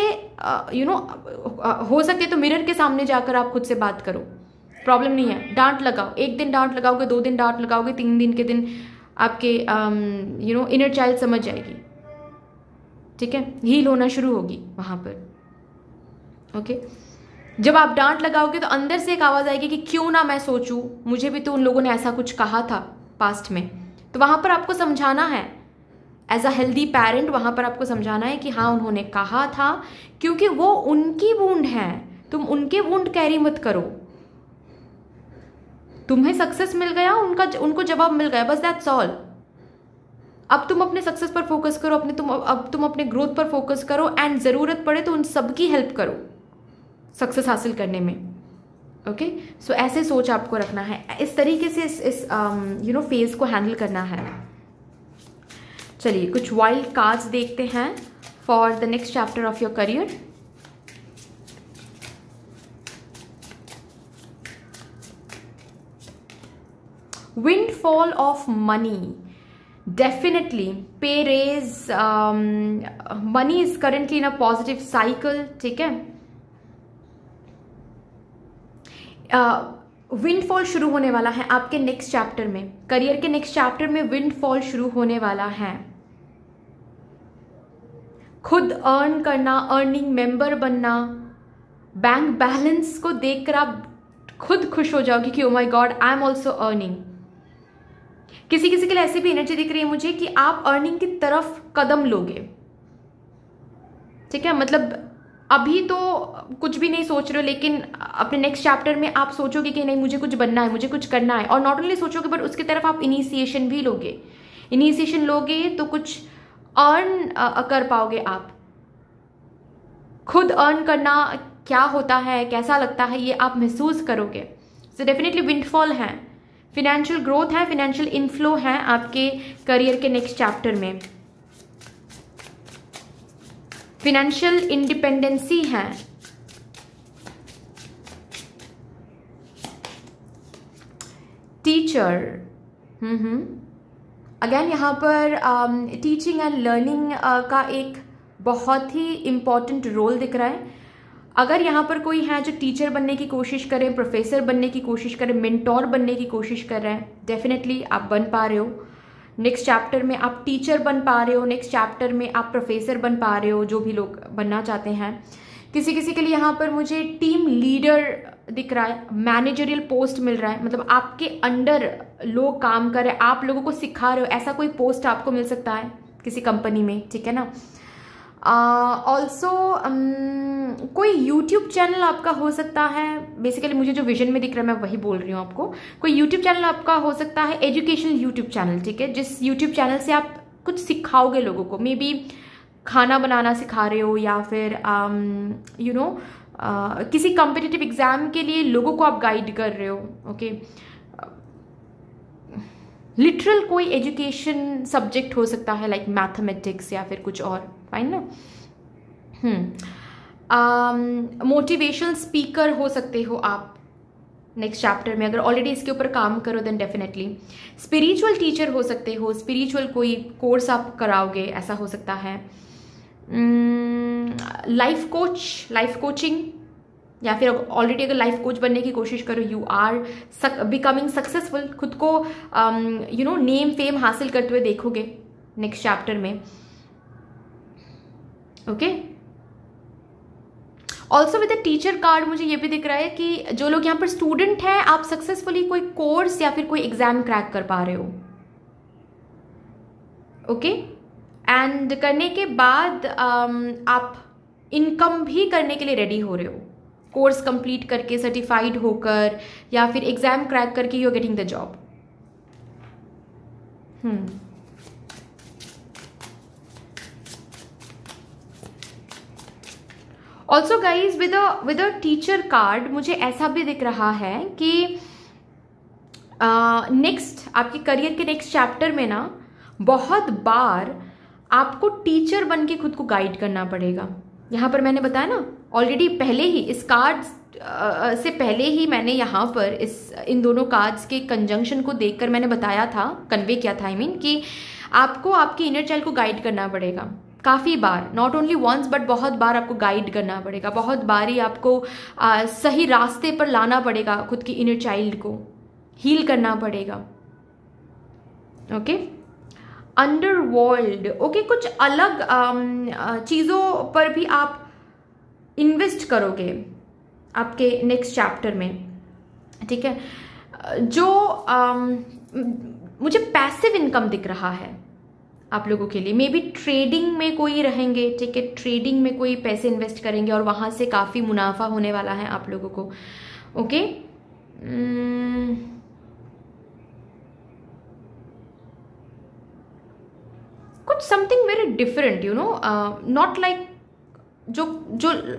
हो सके तो मिरर के सामने जाकर आप खुद से बात करो, प्रॉब्लम नहीं है। डांट लगाओ, एक दिन डांट लगाओगे, 2 दिन डांट लगाओगे, 3 दिन के दिन आपके इनर चाइल्ड समझ जाएगी, ठीक है, हील होना शुरू होगी वहाँ पर। ओके जब आप डांट लगाओगे तो अंदर से एक आवाज़ आएगी कि क्यों ना मैं सोचूं, मुझे भी तो उन लोगों ने ऐसा कुछ कहा था पास्ट में। तो वहाँ पर आपको समझाना है एज अ हेल्दी पेरेंट, वहाँ पर आपको समझाना है कि हाँ उन्होंने कहा था, क्योंकि वो उनकी वुंड है, तुम उनके वुंड कैरी मत करो। तुम्हें सक्सेस मिल गया, उनको जवाब मिल गया, बस दैट्स ऑल। अब तुम अपने सक्सेस पर फोकस करो, अब तुम अपने ग्रोथ पर फोकस करो, एंड ज़रूरत पड़े तो उन सबकी हेल्प करो सक्सेस हासिल करने में। ओके सो ऐसे सोच आपको रखना है, इस तरीके से इस फेज को हैंडल करना है। चलिए कुछ वाइल्ड कार्ड्स देखते हैं for the next chapter of your career. Windfall of money, definitely pay raise, money is currently in a positive cycle, ठीक है। विंडफॉल शुरू होने वाला है आपके नेक्स्ट चैप्टर में, करियर के नेक्स्ट चैप्टर में विंडफॉल शुरू होने वाला है। खुद अर्न करना, अर्निंग मेंबर बनना, बैंक बैलेंस को देखकर आप खुद खुश हो जाओगे कि oh my god I am also earning. किसी किसी के लिए ऐसी भी एनर्जी दिख रही है मुझे कि आप अर्निंग की तरफ कदम लोगे, ठीक है, मतलब अभी तो कुछ भी नहीं सोच रहे हो, लेकिन अपने नेक्स्ट चैप्टर में आप सोचोगे कि नहीं मुझे कुछ बनना है, मुझे कुछ करना है, और नॉट ओनली सोचोगे बट उसकी तरफ आप इनिशिएशन भी लोगे। इनिशिएशन लोगे तो कुछ अर्न कर पाओगे आप। खुद अर्न करना क्या होता है, कैसा लगता है, ये आप महसूस करोगे। सो डेफिनेटली विंडफॉल है, फिनेंशियल ग्रोथ है, फिनेंशियल इनफ्लो है आपके करियर के नेक्स्ट चैप्टर में, फिनेंशियल इंडिपेंडेंसी है, टीचर। अगेन यहाँ पर टीचिंग एंड लर्निंग का एक बहुत ही इम्पॉर्टेंट रोल दिख रहा है। अगर यहाँ पर कोई है जो टीचर बनने की कोशिश करे, प्रोफेसर बनने की कोशिश करे, मेंटोर बनने की कोशिश कर रहे हैं, डेफिनेटली आप बन पा रहे हो। नेक्स्ट चैप्टर में आप टीचर बन पा रहे हो, नेक्स्ट चैप्टर में आप प्रोफेसर बन पा रहे हो, जो भी लोग बनना चाहते हैं। किसी किसी के लिए यहाँ पर मुझे टीम लीडर दिख रहा है, मैनेजरियल पोस्ट मिल रहा है, मतलब आपके अंडर लोग काम कर रहे हैं, आप लोगों को सिखा रहे हो, ऐसा कोई पोस्ट आपको मिल सकता है किसी कंपनी में, ठीक है ना। ऑल्सो कोई यूट्यूब चैनल आपका हो सकता है, बेसिकली मुझे जो विजन में दिख रहा है मैं वही बोल रही हूँ आपको। कोई यूट्यूब चैनल आपका हो सकता है, एजुकेशनल यूट्यूब चैनल, ठीक है, जिस यूट्यूब चैनल से आप कुछ सिखाओगे लोगों को, मे बी खाना बनाना सिखा रहे हो, या फिर किसी कॉम्पिटिटिव एग्जाम के लिए लोगों को आप गाइड कर रहे हो। ओके लिटरल कोई एजुकेशन सब्जेक्ट हो सकता है, लाइक मैथमेटिक्स या फिर कुछ और, फाइन ना। मोटिवेशनल स्पीकर हो सकते हो आप नेक्स्ट चैप्टर में, अगर ऑलरेडी इसके ऊपर काम करो देन डेफिनेटली। स्पिरिचुअल टीचर हो सकते हो, स्पिरिचुअल कोई कोर्स आप कराओगे, ऐसा हो सकता है। लाइफ कोच, लाइफ कोचिंग, या फिर ऑलरेडी अगर लाइफ कोच बनने की कोशिश करो, यू आर बिकमिंग सक्सेसफुल, खुद को नेम फेम हासिल करते हुए देखोगे नेक्स्ट चैप्टर में। Okay also with the teacher card मुझे ये भी दिख रहा है कि जो लोग यहाँ पर स्टूडेंट हैं, आप सक्सेसफुली कोई कोर्स या फिर कोई एग्जाम क्रैक कर पा रहे हो। ओके एंड करने के बाद आप इनकम भी करने के लिए रेडी हो रहे हो, कोर्स कंप्लीट करके, सर्टिफाइड होकर, या फिर एग्जाम क्रैक करके you are getting the job. Also guys with a teacher card मुझे ऐसा भी दिख रहा है कि नेक्स्ट आपके करियर के नेक्स्ट चैप्टर में ना बहुत बार आपको टीचर बन के खुद को गाइड करना पड़ेगा। यहाँ पर मैंने बताया ना ऑलरेडी, पहले ही इस कार्ड से पहले ही मैंने यहाँ पर इन दोनों कार्ड्स के कंजंक्शन को देखकर मैंने बताया था, कन्वे किया था कि आपको आपके इनर चाइल्ड को गाइड करना पड़ेगा काफ़ी बार, नॉट ओनली वंस बट बहुत बार आपको गाइड करना पड़ेगा, बहुत बार ही आपको सही रास्ते पर लाना पड़ेगा, खुद की इनर चाइल्ड को हील करना पड़ेगा। ओके, अंडरवर्ल्ड, ओके, कुछ अलग चीज़ों पर भी आप इन्वेस्ट करोगे आपके नेक्स्ट चैप्टर में, ठीक है। जो मुझे पैसिव इनकम दिख रहा है आप लोगों के लिए, मे बी ट्रेडिंग में कोई रहेंगे, ठीक है, ट्रेडिंग में कोई पैसे इन्वेस्ट करेंगे और वहां से काफ़ी मुनाफा होने वाला है आप लोगों को, ओके। कुछ something very different, you know, not like जो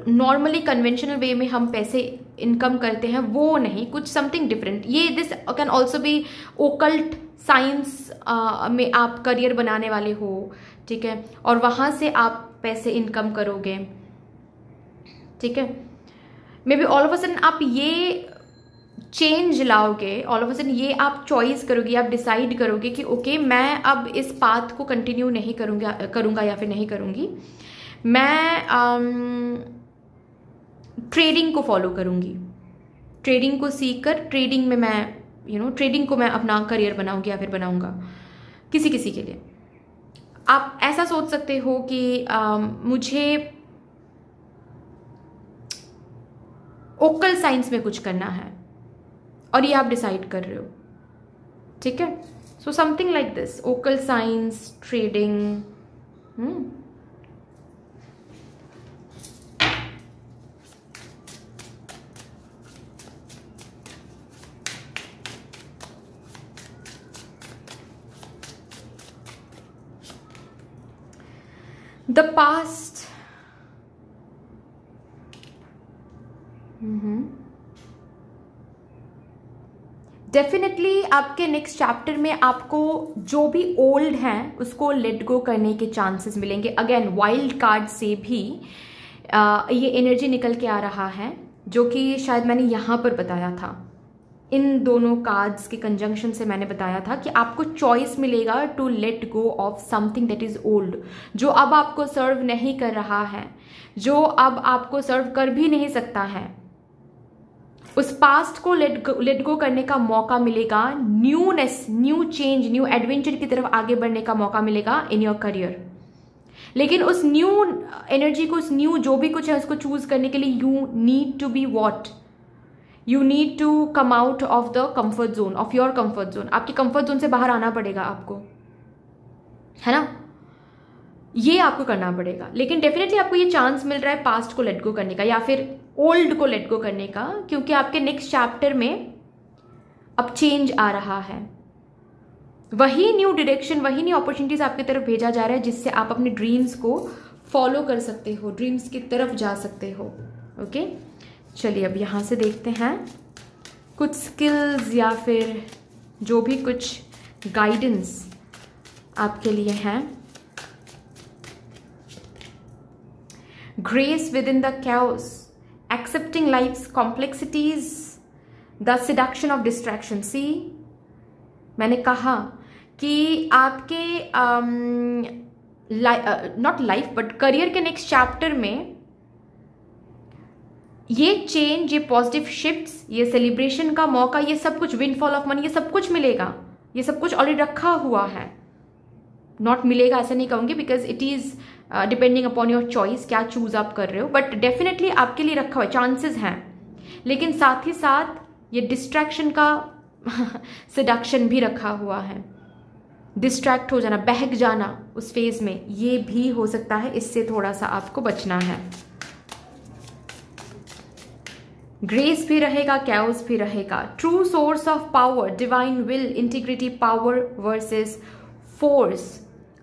नॉर्मली कन्वेंशनल वे में हम पैसे इनकम करते हैं वो नहीं, कुछ समथिंग डिफरेंट। ये this can also be occult science में आप करियर बनाने वाले हो, ठीक है, और वहाँ से आप पैसे इनकम करोगे, ठीक है। May be all of a sudden आप ये चेंज लाओगे, ऑल ऑफ अ सडन ये आप चॉइस करोगे, आप डिसाइड करोगे कि ओके मैं अब इस पाथ को कंटिन्यू नहीं करूँगा या फिर नहीं करूँगी, मैं ट्रेडिंग को फॉलो करूँगी, ट्रेडिंग को सीखकर ट्रेडिंग में मैं ट्रेडिंग को मैं अपना करियर बनाऊंगी या फिर बनाऊंगा। किसी किसी के लिए आप ऐसा सोच सकते हो कि मुझे ओकल साइंस में कुछ करना है और ये आप डिसाइड कर रहे हो, ठीक है। So something like this, occult science, trading. The past, definitely आपके नेक्स्ट चैप्टर में आपको जो भी ओल्ड हैं उसको लेट गो करने के चांसेस मिलेंगे। अगेन वाइल्ड कार्ड से भी ये एनर्जी निकल के आ रहा है, जो कि शायद मैंने यहाँ पर बताया था, इन दोनों कार्ड्स के कंजंक्शन से मैंने बताया था कि आपको चॉइस मिलेगा to let go of something that is old, जो अब आपको सर्व नहीं कर रहा है, जो अब आपको सर्व कर भी नहीं सकता है। उस पास्ट को लेट गो करने का मौका मिलेगा, newness, new change, new adventure की तरफ आगे बढ़ने का मौका मिलेगा इन योर करियर। लेकिन उस न्यू एनर्जी को, उस न्यू जो भी कुछ है उसको चूज करने के लिए you need to be what, you need to come out of the comfort zone, of your comfort zone. आपकी कंफर्ट जोन से बाहर आना पड़ेगा आपको, है ना, ये आपको करना पड़ेगा। लेकिन डेफिनेटली आपको ये चांस मिल रहा है पास्ट को लेट गो करने का या फिर ओल्ड को लेट गो करने का, क्योंकि आपके नेक्स्ट चैप्टर में अब चेंज आ रहा है, वही न्यू डायरेक्शन, वही न्यू अपॉर्चुनिटीज आपकी तरफ भेजा जा रहा है, जिससे आप अपने ड्रीम्स को फॉलो कर सकते हो, ड्रीम्स की तरफ जा सकते हो, ओके। चलिए अब यहाँ से देखते हैं कुछ स्किल्स या फिर जो भी कुछ गाइडेंस आपके लिए हैं। Grace within the chaos, accepting life's complexities, the seduction of distraction. See, मैंने कहा कि आपके नॉट लाइफ बट करियर के नेक्स्ट चैप्टर में ये चेंज, ये पॉजिटिव शिफ्ट्स, ये सेलिब्रेशन का मौका, ये सब कुछ, विंडफॉल ऑफ मनी, ये सब कुछ मिलेगा, ये सब कुछ ऑलरेडी रखा हुआ है। नॉट मिलेगा ऐसा नहीं कहूँगी, because it is depending upon your choice, क्या चूज आप कर रहे हो, बट डेफिनेटली आपके लिए रखा हुआ, चांसेस हैं। लेकिन साथ ही साथ ये डिस्ट्रैक्शन का सेडक्शन भी रखा हुआ है, डिस्ट्रैक्ट हो जाना, बहक जाना उस फेज में, ये भी हो सकता है, इससे थोड़ा सा आपको बचना है। ग्रेस भी रहेगा, कैओस भी रहेगा। True source of power, divine will, integrity, power versus force.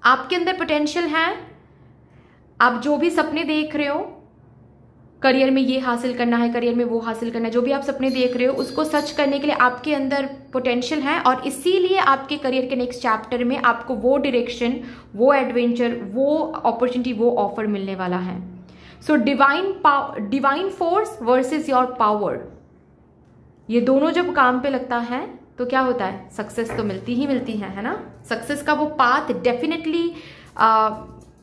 आपके अंदर पोटेंशियल है, आप जो भी सपने देख रहे हो, करियर में ये हासिल करना है, करियर में वो हासिल करना है, जो भी आप सपने देख रहे हो उसको सच करने के लिए आपके अंदर पोटेंशियल है, और इसीलिए आपके करियर के नेक्स्ट चैप्टर में आपको वो डायरेक्शन, वो एडवेंचर, वो अपॉर्चुनिटी, वो ऑफर मिलने वाला है। So divine force versus your power, ये दोनों जब काम पे लगता है तो क्या होता है, सक्सेस तो मिलती ही मिलती है ना। सक्सेस का वो पाथ डेफिनेटली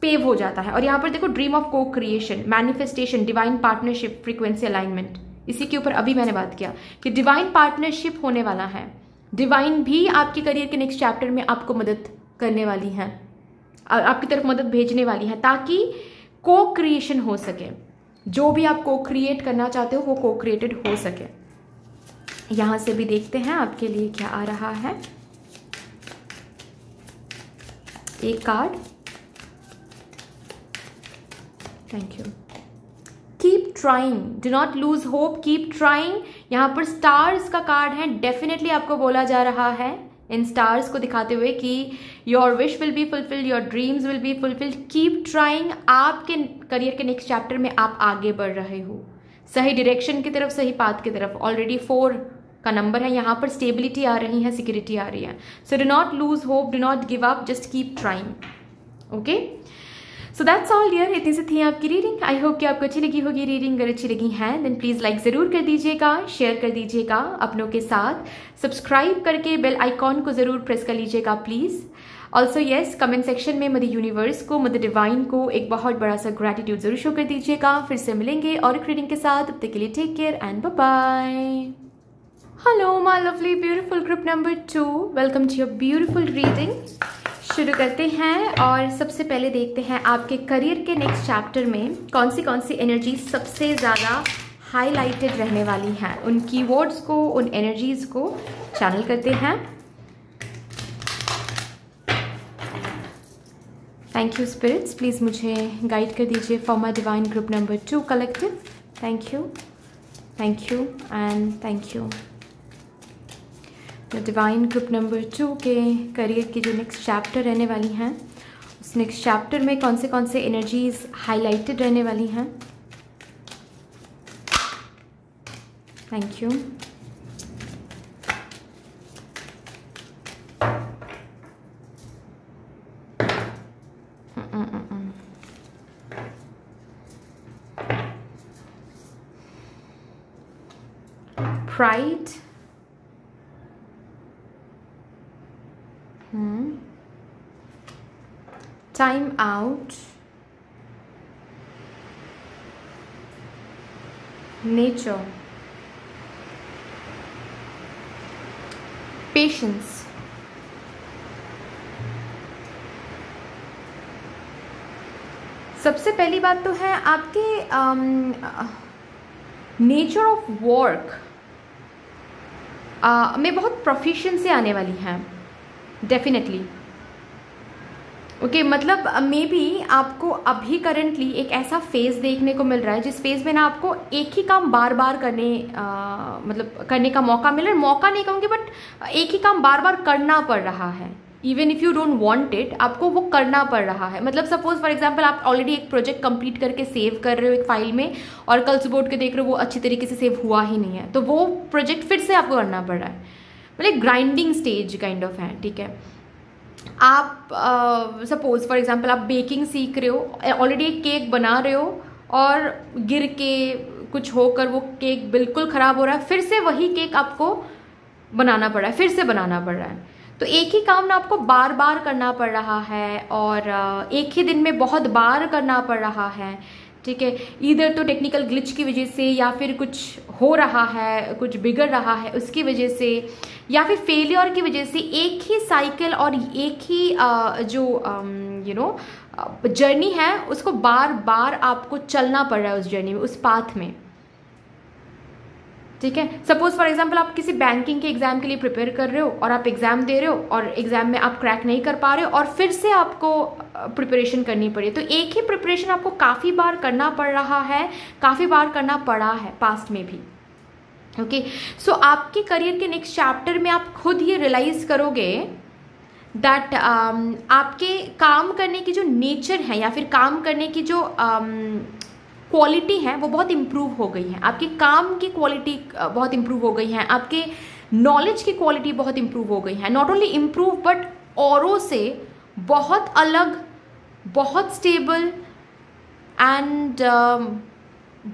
पेव हो जाता है। और यहाँ पर देखो, ड्रीम ऑफ को creation, manifestation, divine partnership, frequency alignment, इसी के ऊपर अभी मैंने बात किया कि डिवाइन पार्टनरशिप होने वाला है डिवाइन भी आपके करियर के नेक्स्ट चैप्टर में आपको मदद करने वाली हैं, आपकी तरफ मदद भेजने वाली हैं, ताकि को क्रिएशन हो सके। जो भी आप को क्रिएट करना चाहते हो वो को क्रिएटेड हो सके। यहां से भी देखते हैं आपके लिए क्या आ रहा है। एक card, thank you. Keep trying, do not lose hope, keep trying. यहाँ पर स्टार्स का कार्ड है। डेफिनेटली आपको बोला जा रहा है इन स्टार्स को दिखाते हुए कि your wish will be fulfilled, your dreams will be fulfilled, keep trying. आपके करियर के नेक्स्ट चैप्टर में आप आगे बढ़ रहे हो, सही डायरेक्शन की तरफ, सही पाथ की तरफ। ऑलरेडी 4 का नंबर है, यहाँ पर स्टेबिलिटी आ रही है, सिक्योरिटी आ रही है। So do not lose hope, do not give up, just keep trying. Okay, so that's all dear. इतनी सी थी आपकी रीडिंग। आई होप कि आपको अच्छी लगी होगी रीडिंग। अगर अच्छी लगी है देन प्लीज़ लाइक ज़रूर कर दीजिएगा, शेयर कर दीजिएगा अपनों के साथ, सब्सक्राइब करके बेल आइकॉन को ज़रूर प्रेस कर लीजिएगा please. Also yes, comment section में मदर यूनिवर्स को, मदर डिवाइन को एक बहुत बड़ा सा ग्रैटिट्यूड जरूर शो कर दीजिएगा। फिर से मिलेंगे और एक रीडिंग के साथ, तब तक के लिए take care and bye bye. Hello my lovely beautiful group number 2, welcome to your beautiful reading. शुरू करते हैं और सबसे पहले देखते हैं आपके करियर के नेक्स्ट चैप्टर में कौन सी एनर्जी सबसे ज़्यादा हाईलाइटेड रहने वाली हैं। उन कीवर्ड्स को, उन एनर्जीज को चैनल करते हैं। थैंक यू स्पिरिट्स, प्लीज़ मुझे गाइड कर दीजिए for my divine group number 2 collective. Thank you and thank you. Divine group number 2 के करियर की जो नेक्स्ट चैप्टर रहने वाली हैं, उस नेक्स्ट चैप्टर में कौन से एनर्जीज हाईलाइटेड रहने वाली हैं। Thank you. Pride, time out, nature, patience, सबसे पहली बात तो है आपके नेचर ऑफ वर्क में बहुत प्रोफिशिएंसी आने वाली है डेफिनेटली। ओके, मतलब मे बी आपको अभी करंटली एक ऐसा फेज देखने को मिल रहा है जिस फेज में ना आपको एक ही काम बार बार करने का मौका मिल रहा है। मौका नहीं कहूँगी, बट एक ही काम बार बार करना पड़ रहा है। Even if you don't want it, आपको वो करना पड़ रहा है। मतलब सपोज फॉर एग्जांपल आप ऑलरेडी एक प्रोजेक्ट कंप्लीट करके सेव कर रहे हो एक फाइल में, और कल सुबह उठ के देख रहे हो वो अच्छी तरीके से सेव हुआ ही नहीं है, तो वो प्रोजेक्ट फिर से आपको करना पड़ रहा है। मतलब ग्राइंडिंग स्टेज काइंड ऑफ है, ठीक है। आप सपोज फॉर एग्जांपल आप बेकिंग सीख रहे हो, ऑलरेडी एक केक बना रहे हो और गिर के कुछ होकर वो केक बिल्कुल ख़राब हो रहा है, फिर से वही केक आपको बनाना पड़ रहा है, फिर से बनाना पड़ रहा है। तो एक ही काम ना आपको बार बार करना पड़ रहा है, और एक ही दिन में बहुत बार करना पड़ रहा है, ठीक है। इधर तो टेक्निकल ग्लिच की वजह से, या फिर कुछ हो रहा है, कुछ बिगड़ रहा है उसकी वजह से, या फिर फेलियर की वजह से एक ही साइकिल और एक ही जर्नी है, उसको बार बार आपको चलना पड़ रहा है उस जर्नी में, उस पाथ में, ठीक है। सपोज फॉर एग्जांपल आप किसी बैंकिंग के एग्जाम के लिए प्रिपेयर कर रहे हो, और आप एग्जाम दे रहे हो और एग्जाम में आप क्रैक नहीं कर पा रहे हो, और फिर से आपको प्रिपरेशन करनी पड़ी। तो एक ही प्रिपरेशन आपको काफ़ी बार करना पड़ रहा है, काफ़ी बार करना पड़ा है पास्ट में भी। ओके, सो आपके करियर के नेक्स्ट चैप्टर में आप खुद ये रियलाइज करोगे दैट आपके काम करने की जो नेचर है, या फिर काम करने की जो क्वालिटी है, वो बहुत इम्प्रूव हो गई है। आपके काम की क्वालिटी बहुत इम्प्रूव हो गई है, आपके नॉलेज की क्वालिटी बहुत इम्प्रूव हो गई है। नॉट ओनली इम्प्रूव बट औरों से बहुत अलग, बहुत स्टेबल एंड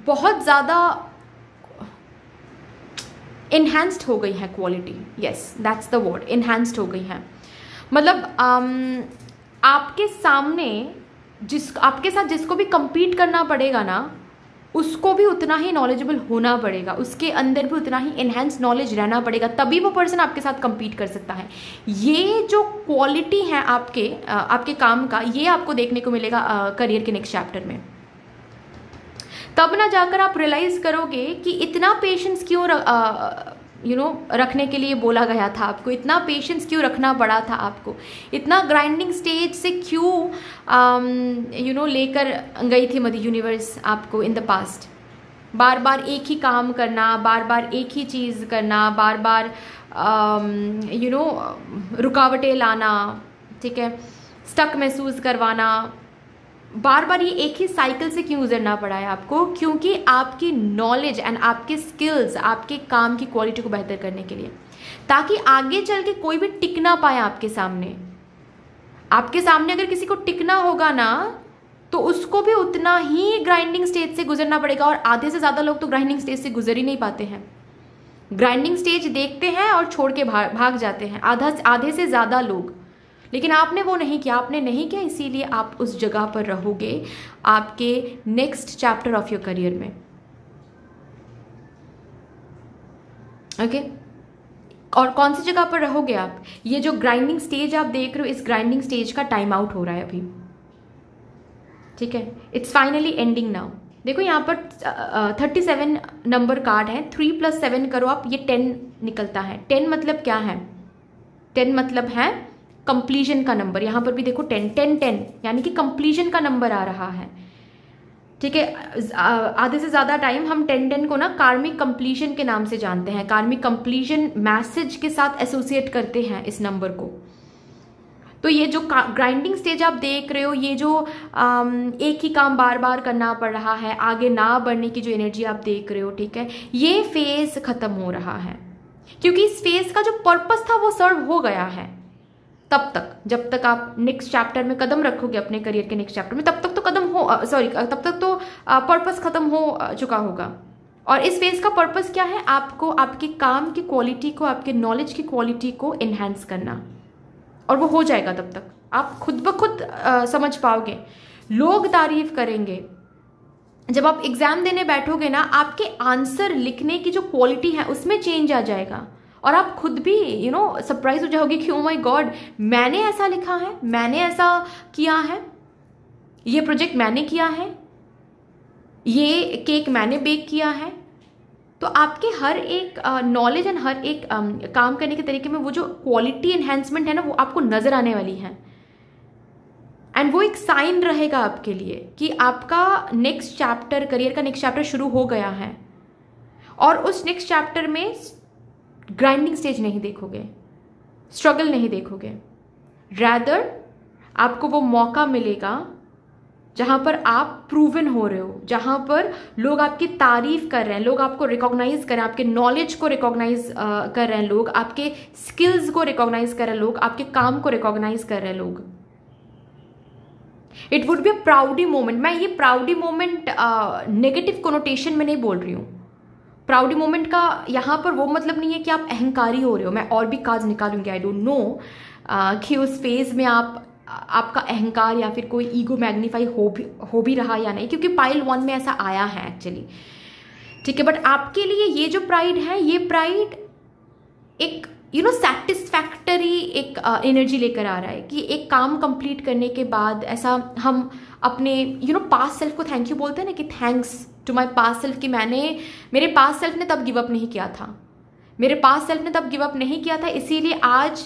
बहुत ज़्यादा इन्हांस्ड हो गई है quality. Yes, that's the word, enhanced हो गई है। मतलब आपके सामने आपके साथ जिसको भी compete करना पड़ेगा ना, उसको भी उतना ही नॉलेजेबल होना पड़ेगा, उसके अंदर भी उतना ही एनहेंस नॉलेज रहना पड़ेगा, तभी वो पर्सन आपके साथ compete कर सकता है। ये जो क्वालिटी है आपके काम का, ये आपको देखने को मिलेगा करियर के नेक्स्ट चैप्टर में। तब ना जाकर आप रियलाइज करोगे कि इतना पेशेंस क्यों रखने के लिए बोला गया था आपको, इतना पेशेंस क्यों रखना पड़ा था आपको, इतना ग्राइंडिंग स्टेज से क्यों लेकर गई थी मदर यूनिवर्स आपको इन द पास्ट। बार बार एक ही काम करना, बार बार एक ही चीज़ करना, बार बार रुकावटें लाना, ठीक है, स्टक महसूस करवाना, बार बार ये एक ही साइकिल से क्यों गुजरना पड़ा है आपको? क्योंकि आपकी नॉलेज एंड आपके स्किल्स, आपके काम की क्वालिटी को बेहतर करने के लिए, ताकि आगे चल के कोई भी टिक ना पाए आपके सामने। आपके सामने अगर किसी को टिकना होगा ना, तो उसको भी उतना ही ग्राइंडिंग स्टेज से गुजरना पड़ेगा। और आधे से ज़्यादा लोग तो ग्राइंडिंग स्टेज से गुजर ही नहीं पाते हैं। ग्राइंडिंग स्टेज देखते हैं और छोड़ के भाग जाते हैं आधे से ज़्यादा लोग। लेकिन आपने वो नहीं किया, आपने नहीं किया, इसीलिए आप उस जगह पर रहोगे आपके next chapter of your career में। ओके और कौन सी जगह पर रहोगे आप? ये जो ग्राइंडिंग स्टेज आप देख रहे हो, इस ग्राइंडिंग स्टेज का टाइम आउट हो रहा है अभी, ठीक है, इट्स फाइनली एंडिंग नाउ। देखो यहाँ पर 37 नंबर कार्ड है, 3 + 7 करो आप, ये 10 निकलता है। 10 मतलब क्या है? 10 मतलब है कंप्लीशन का नंबर। यहाँ पर भी देखो 10 यानी कि कंप्लीशन का नंबर आ रहा है, ठीक है। आधे से ज़्यादा टाइम हम 10 को ना कार्मिक कंप्लीशन के नाम से जानते हैं, कार्मिक कंप्लीशन मैसेज के साथ एसोसिएट करते हैं इस नंबर को। तो ये जो ग्राइंडिंग स्टेज आप देख रहे हो, ये जो एक ही काम बार बार करना पड़ रहा है, आगे ना बढ़ने की जो एनर्जी आप देख रहे हो, ठीक है, ये फेज खत्म हो रहा है। क्योंकि इस फेज का जो पर्पस था वो सर्व हो गया है। तब तक, जब तक आप नेक्स्ट चैप्टर में कदम रखोगे अपने करियर के नेक्स्ट चैप्टर में, तब तक तो तब तक तो पर्पस खत्म हो चुका होगा। और इस फेज का पर्पस क्या है? आपको आपके काम की क्वालिटी को, आपके नॉलेज की क्वालिटी को एनहांस करना, और वो हो जाएगा। तब तक आप खुद ब खुद समझ पाओगे, लोग तारीफ करेंगे। जब आप एग्जाम देने बैठोगे ना, आपके आंसर लिखने की जो क्वालिटी है उसमें चेंज आ जाएगा, और आप खुद भी सरप्राइज हो जाओगे कि ओ माय गॉड, मैंने ऐसा लिखा है, मैंने ऐसा किया है, ये प्रोजेक्ट मैंने किया है, ये केक मैंने बेक किया है। तो आपके हर एक नॉलेज एंड हर एक काम करने के तरीके में वो जो क्वालिटी एनहेंसमेंट है ना, वो आपको नजर आने वाली है। एंड वो एक साइन रहेगा आपके लिए कि आपका नेक्स्ट चैप्टर, करियर का नेक्स्ट चैप्टर शुरू हो गया है। और उस नेक्स्ट चैप्टर में ग्राइंडिंग स्टेज नहीं देखोगे, स्ट्रगल नहीं देखोगे, रैदर आपको वो मौका मिलेगा जहां पर आप प्रूवन हो रहे हो, जहां पर लोग आपकी तारीफ कर रहे हैं, लोग आपको रिकॉग्नाइज कर रहे हैं, आपके नॉलेज को रिकॉग्नाइज कर रहे हैं लोग, आपके स्किल्स को रिकॉग्नाइज कर रहे हैं लोग, आपके काम को रिकॉग्नाइज कर रहे हैं लोग। It would be a प्राउडी moment. मैं ये प्राउडी मोमेंट नेगेटिव कोनोटेशन में नहीं बोल रही हूँ। प्राउडी मोमेंट का यहाँ पर वो मतलब नहीं है कि आप अहंकारी हो रहे हो। मैं और भी कार्ड्स निकालूंगी, आई डोंट नो कि उस फेज में आपका अहंकार या फिर कोई ईगो मैग्नीफाई हो भी रहा या नहीं, क्योंकि पाइल 1 में ऐसा आया है एक्चुअली, ठीक है। बट आपके लिए ये जो प्राइड है, ये प्राइड एक सेटिस्फैक्टरी एक एनर्जी लेकर आ रहा है कि एक काम कंप्लीट करने के बाद ऐसा हम अपने पास्ट सेल्फ को थैंक यू बोलते हैं ना, कि thanks to my past self, कि मेरे पास्ट सेल्फ ने तब गिव अप नहीं किया था, मेरे पास्ट सेल्फ ने तब गिव अप नहीं किया था, इसीलिए आज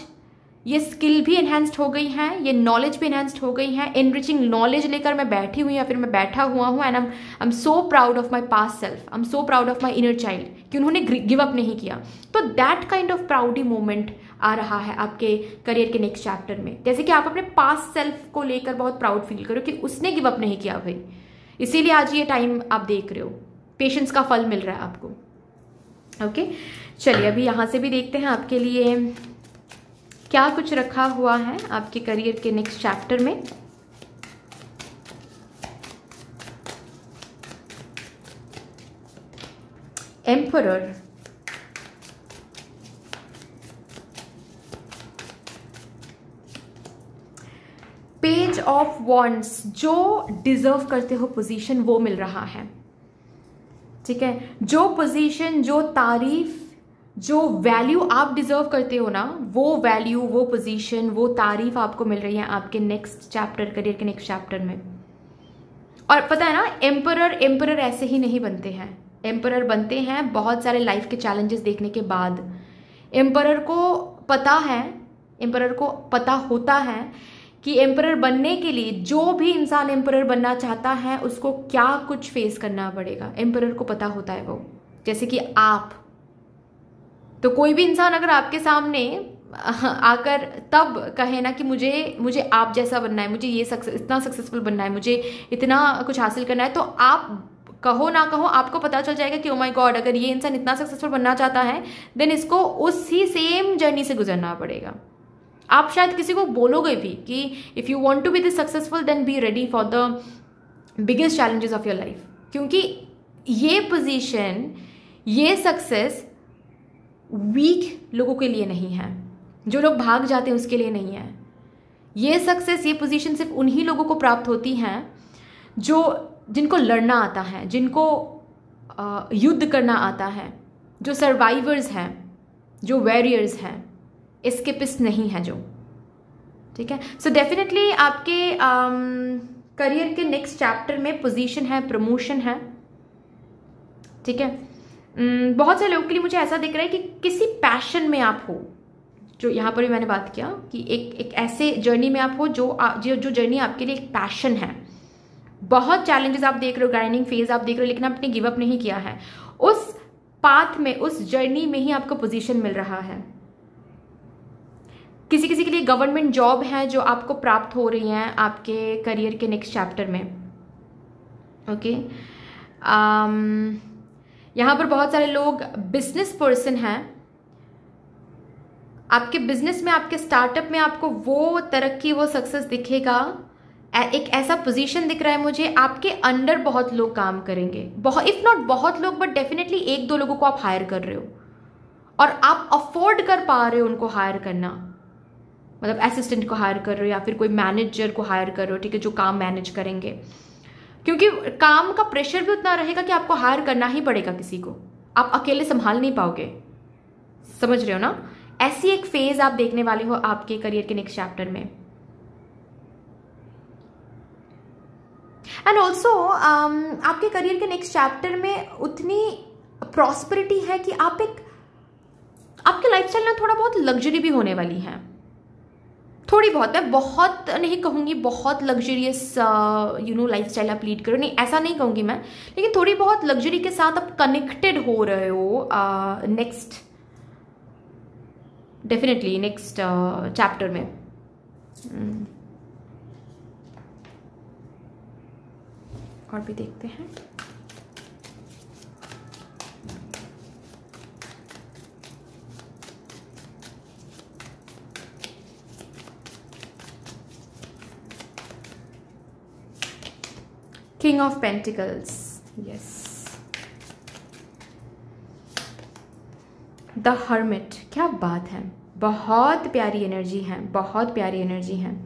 ये स्किल भी एनहेंस्ड हो गई है, ये नॉलेज भी एनहेंस्ड हो गई है। एनरिचिंग नॉलेज लेकर मैं बैठी हुई या फिर मैं बैठा हुआ हूँ, and I am so proud of my past self, I am so proud of my inner child कि उन्होंने गिव अप नहीं किया। तो that kind of proudy moment आ रहा है आपके करियर के नेक्स्ट चैप्टर में, जैसे कि आप अपने पास्ट सेल्फ को लेकर बहुत प्राउड फील करो कि उसने गिव अप नहीं किया भाई, इसीलिए आज ये टाइम आप देख रहे हो, पेशेंस का फल मिल रहा है आपको। ओके चलिए अभी यहाँ से भी देखते हैं आपके लिए क्या कुछ रखा हुआ है आपके करियर के नेक्स्ट चैप्टर में। एम्परर, पेज ऑफ वॉन्ड्स, जो डिजर्व करते हो पोजीशन वो मिल रहा है, ठीक है, जो पोजीशन, जो तारीफ, जो वैल्यू आप डिजर्व करते हो ना, वो वैल्यू, वो पोजीशन, वो तारीफ आपको मिल रही है आपके नेक्स्ट चैप्टर, करियर के नेक्स्ट चैप्टर में। और पता है ना, एम्परर ऐसे ही नहीं बनते हैं। एम्परर बनते हैं बहुत सारे लाइफ के चैलेंजेस देखने के बाद। एम्परर को पता होता है कि एम्परर बनने के लिए जो भी इंसान एम्परर बनना चाहता है उसको क्या कुछ फेस करना पड़ेगा। एम्परर को पता होता है वो। जैसे कि आप, तो कोई भी इंसान अगर आपके सामने आकर तब कहे ना कि मुझे आप जैसा बनना है, मुझे ये इतना सक्सेसफुल बनना है, मुझे इतना कुछ हासिल करना है, तो आप कहो ना कहो आपको पता चल जाएगा कि ओ माय गॉड, अगर ये इंसान इतना सक्सेसफुल बनना चाहता है देन इसको उसी सेम जर्नी से गुजरना पड़ेगा। आप शायद किसी को बोलोगे भी कि if you want to be this successful then be ready for the biggest challenges of your life, क्योंकि ये पोजीशन, ये सक्सेस वीक लोगों के लिए नहीं है, जो लोग भाग जाते हैं उसके लिए नहीं है। ये सक्सेस, ये पोजीशन सिर्फ उन्हीं लोगों को प्राप्त होती हैं जिनको लड़ना आता है, जिनको युद्ध करना आता है, जो सर्वाइवर्स हैं, जो वॉरियर्स हैं, एस्केपिस्ट नहीं है जो। ठीक है, सो डेफिनेटली आपके करियर के नेक्स्ट चैप्टर में पोजीशन है, प्रमोशन है। ठीक है, बहुत सारे लोगों के लिए मुझे ऐसा दिख रहा है कि किसी पैशन में आप हो, जो यहाँ पर भी मैंने बात किया कि एक ऐसे जर्नी में आप हो जो जर्नी आपके लिए एक पैशन है। बहुत चैलेंजेस आप देख रहे हो, ग्राइंडिंग फेज आप देख रहे हो, लेकिन आपने गिव अप नहीं किया है। उस पाथ में, उस जर्नी में ही आपको पोजीशन मिल रहा है। किसी किसी के लिए गवर्नमेंट जॉब है जो आपको प्राप्त हो रही हैं आपके करियर के नेक्स्ट चैप्टर में। ओके, यहाँ पर बहुत सारे लोग बिजनेस पर्सन हैं। आपके बिजनेस में, आपके स्टार्टअप में आपको वो तरक्की, वो सक्सेस दिखेगा। एक ऐसा पोजीशन दिख रहा है मुझे, आपके अंडर बहुत लोग काम करेंगे, इफ नॉट बहुत लोग बट डेफिनेटली एक दो लोगों को आप हायर कर रहे हो और आप अफोर्ड कर पा रहे हो उनको हायर करना। मतलब असिस्टेंट को हायर कर रहे हो या फिर कोई मैनेजर को हायर कर रहे हो, ठीक है, जो काम मैनेज करेंगे, क्योंकि काम का प्रेशर भी उतना रहेगा कि आपको हायर करना ही पड़ेगा किसी को, आप अकेले संभाल नहीं पाओगे। समझ रहे हो ना? ऐसी एक फेज आप देखने वाले हो आपके करियर के नेक्स्ट चैप्टर में। एंड ऑल्सो आपके करियर के नेक्स्ट चैप्टर में उतनी प्रॉस्पेरिटी है कि आपके लाइफस्टाइल में थोड़ा बहुत लग्जरी भी होने वाली है। थोड़ी बहुत, मैं बहुत नहीं कहूँगी बहुत लग्जरियस लाइफस्टाइल आप लीड करो, नहीं ऐसा नहीं कहूँगी मैं, लेकिन थोड़ी बहुत लग्जरी के साथ आप कनेक्टेड हो रहे हो नेक्स्ट, डेफिनेटली नेक्स्ट चैप्टर में। और भी देखते हैं। King of pentacles, yes, the hermit, क्या बात है, बहुत प्यारी एनर्जी है, बहुत प्यारी एनर्जी है।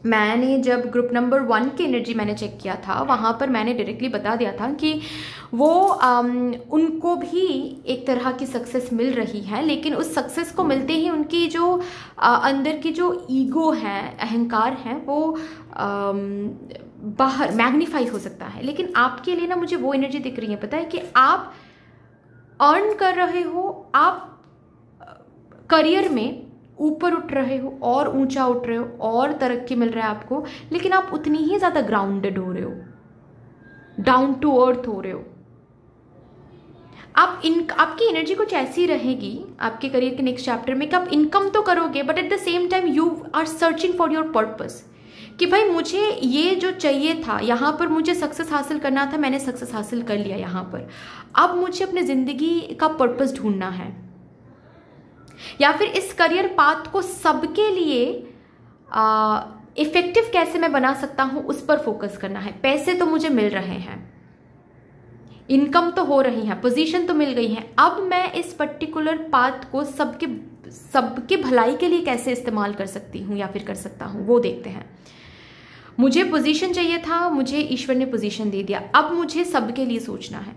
मैंने जब ग्रुप नंबर 1 की एनर्जी मैंने चेक किया था, वहाँ पर मैंने डायरेक्टली बता दिया था कि वो उनको भी एक तरह की सक्सेस मिल रही है, लेकिन उस सक्सेस को मिलते ही उनकी जो अंदर की जो ईगो है, अहंकार है, वो बाहर मैग्नीफाई हो सकता है। लेकिन आपके लिए ना मुझे वो एनर्जी दिख रही है, पता है, कि आप अर्न कर रहे हो, आप करियर में ऊपर उठ रहे हो और ऊंचा उठ रहे हो और तरक्की मिल रहा है आपको, लेकिन आप उतनी ही ज़्यादा ग्राउंडेड हो रहे हो, डाउन टू अर्थ हो रहे हो। आपकी एनर्जी कुछ ऐसी रहेगी आपके करियर के नेक्स्ट चैप्टर में कि आप इनकम तो करोगे but at the same time you are searching for your purpose, कि भाई मुझे ये जो चाहिए था, यहाँ पर मुझे सक्सेस हासिल करना था, मैंने सक्सेस हासिल कर लिया यहाँ पर, अब मुझे अपनी ज़िंदगी का पर्पस ढूंढना है, या फिर इस करियर पाथ को सबके लिए इफेक्टिव कैसे मैं बना सकता हूँ उस पर फोकस करना है। पैसे तो मुझे मिल रहे हैं, इनकम तो हो रही है, पोजीशन तो मिल गई है, अब मैं इस पर्टिकुलर पाथ को सबके भलाई के लिए कैसे इस्तेमाल कर सकती हूँ या फिर कर सकता हूँ, वो देखते हैं। मुझे पोजीशन चाहिए था, मुझे ईश्वर ने पोजीशन दे दिया, अब मुझे सबके लिए सोचना है,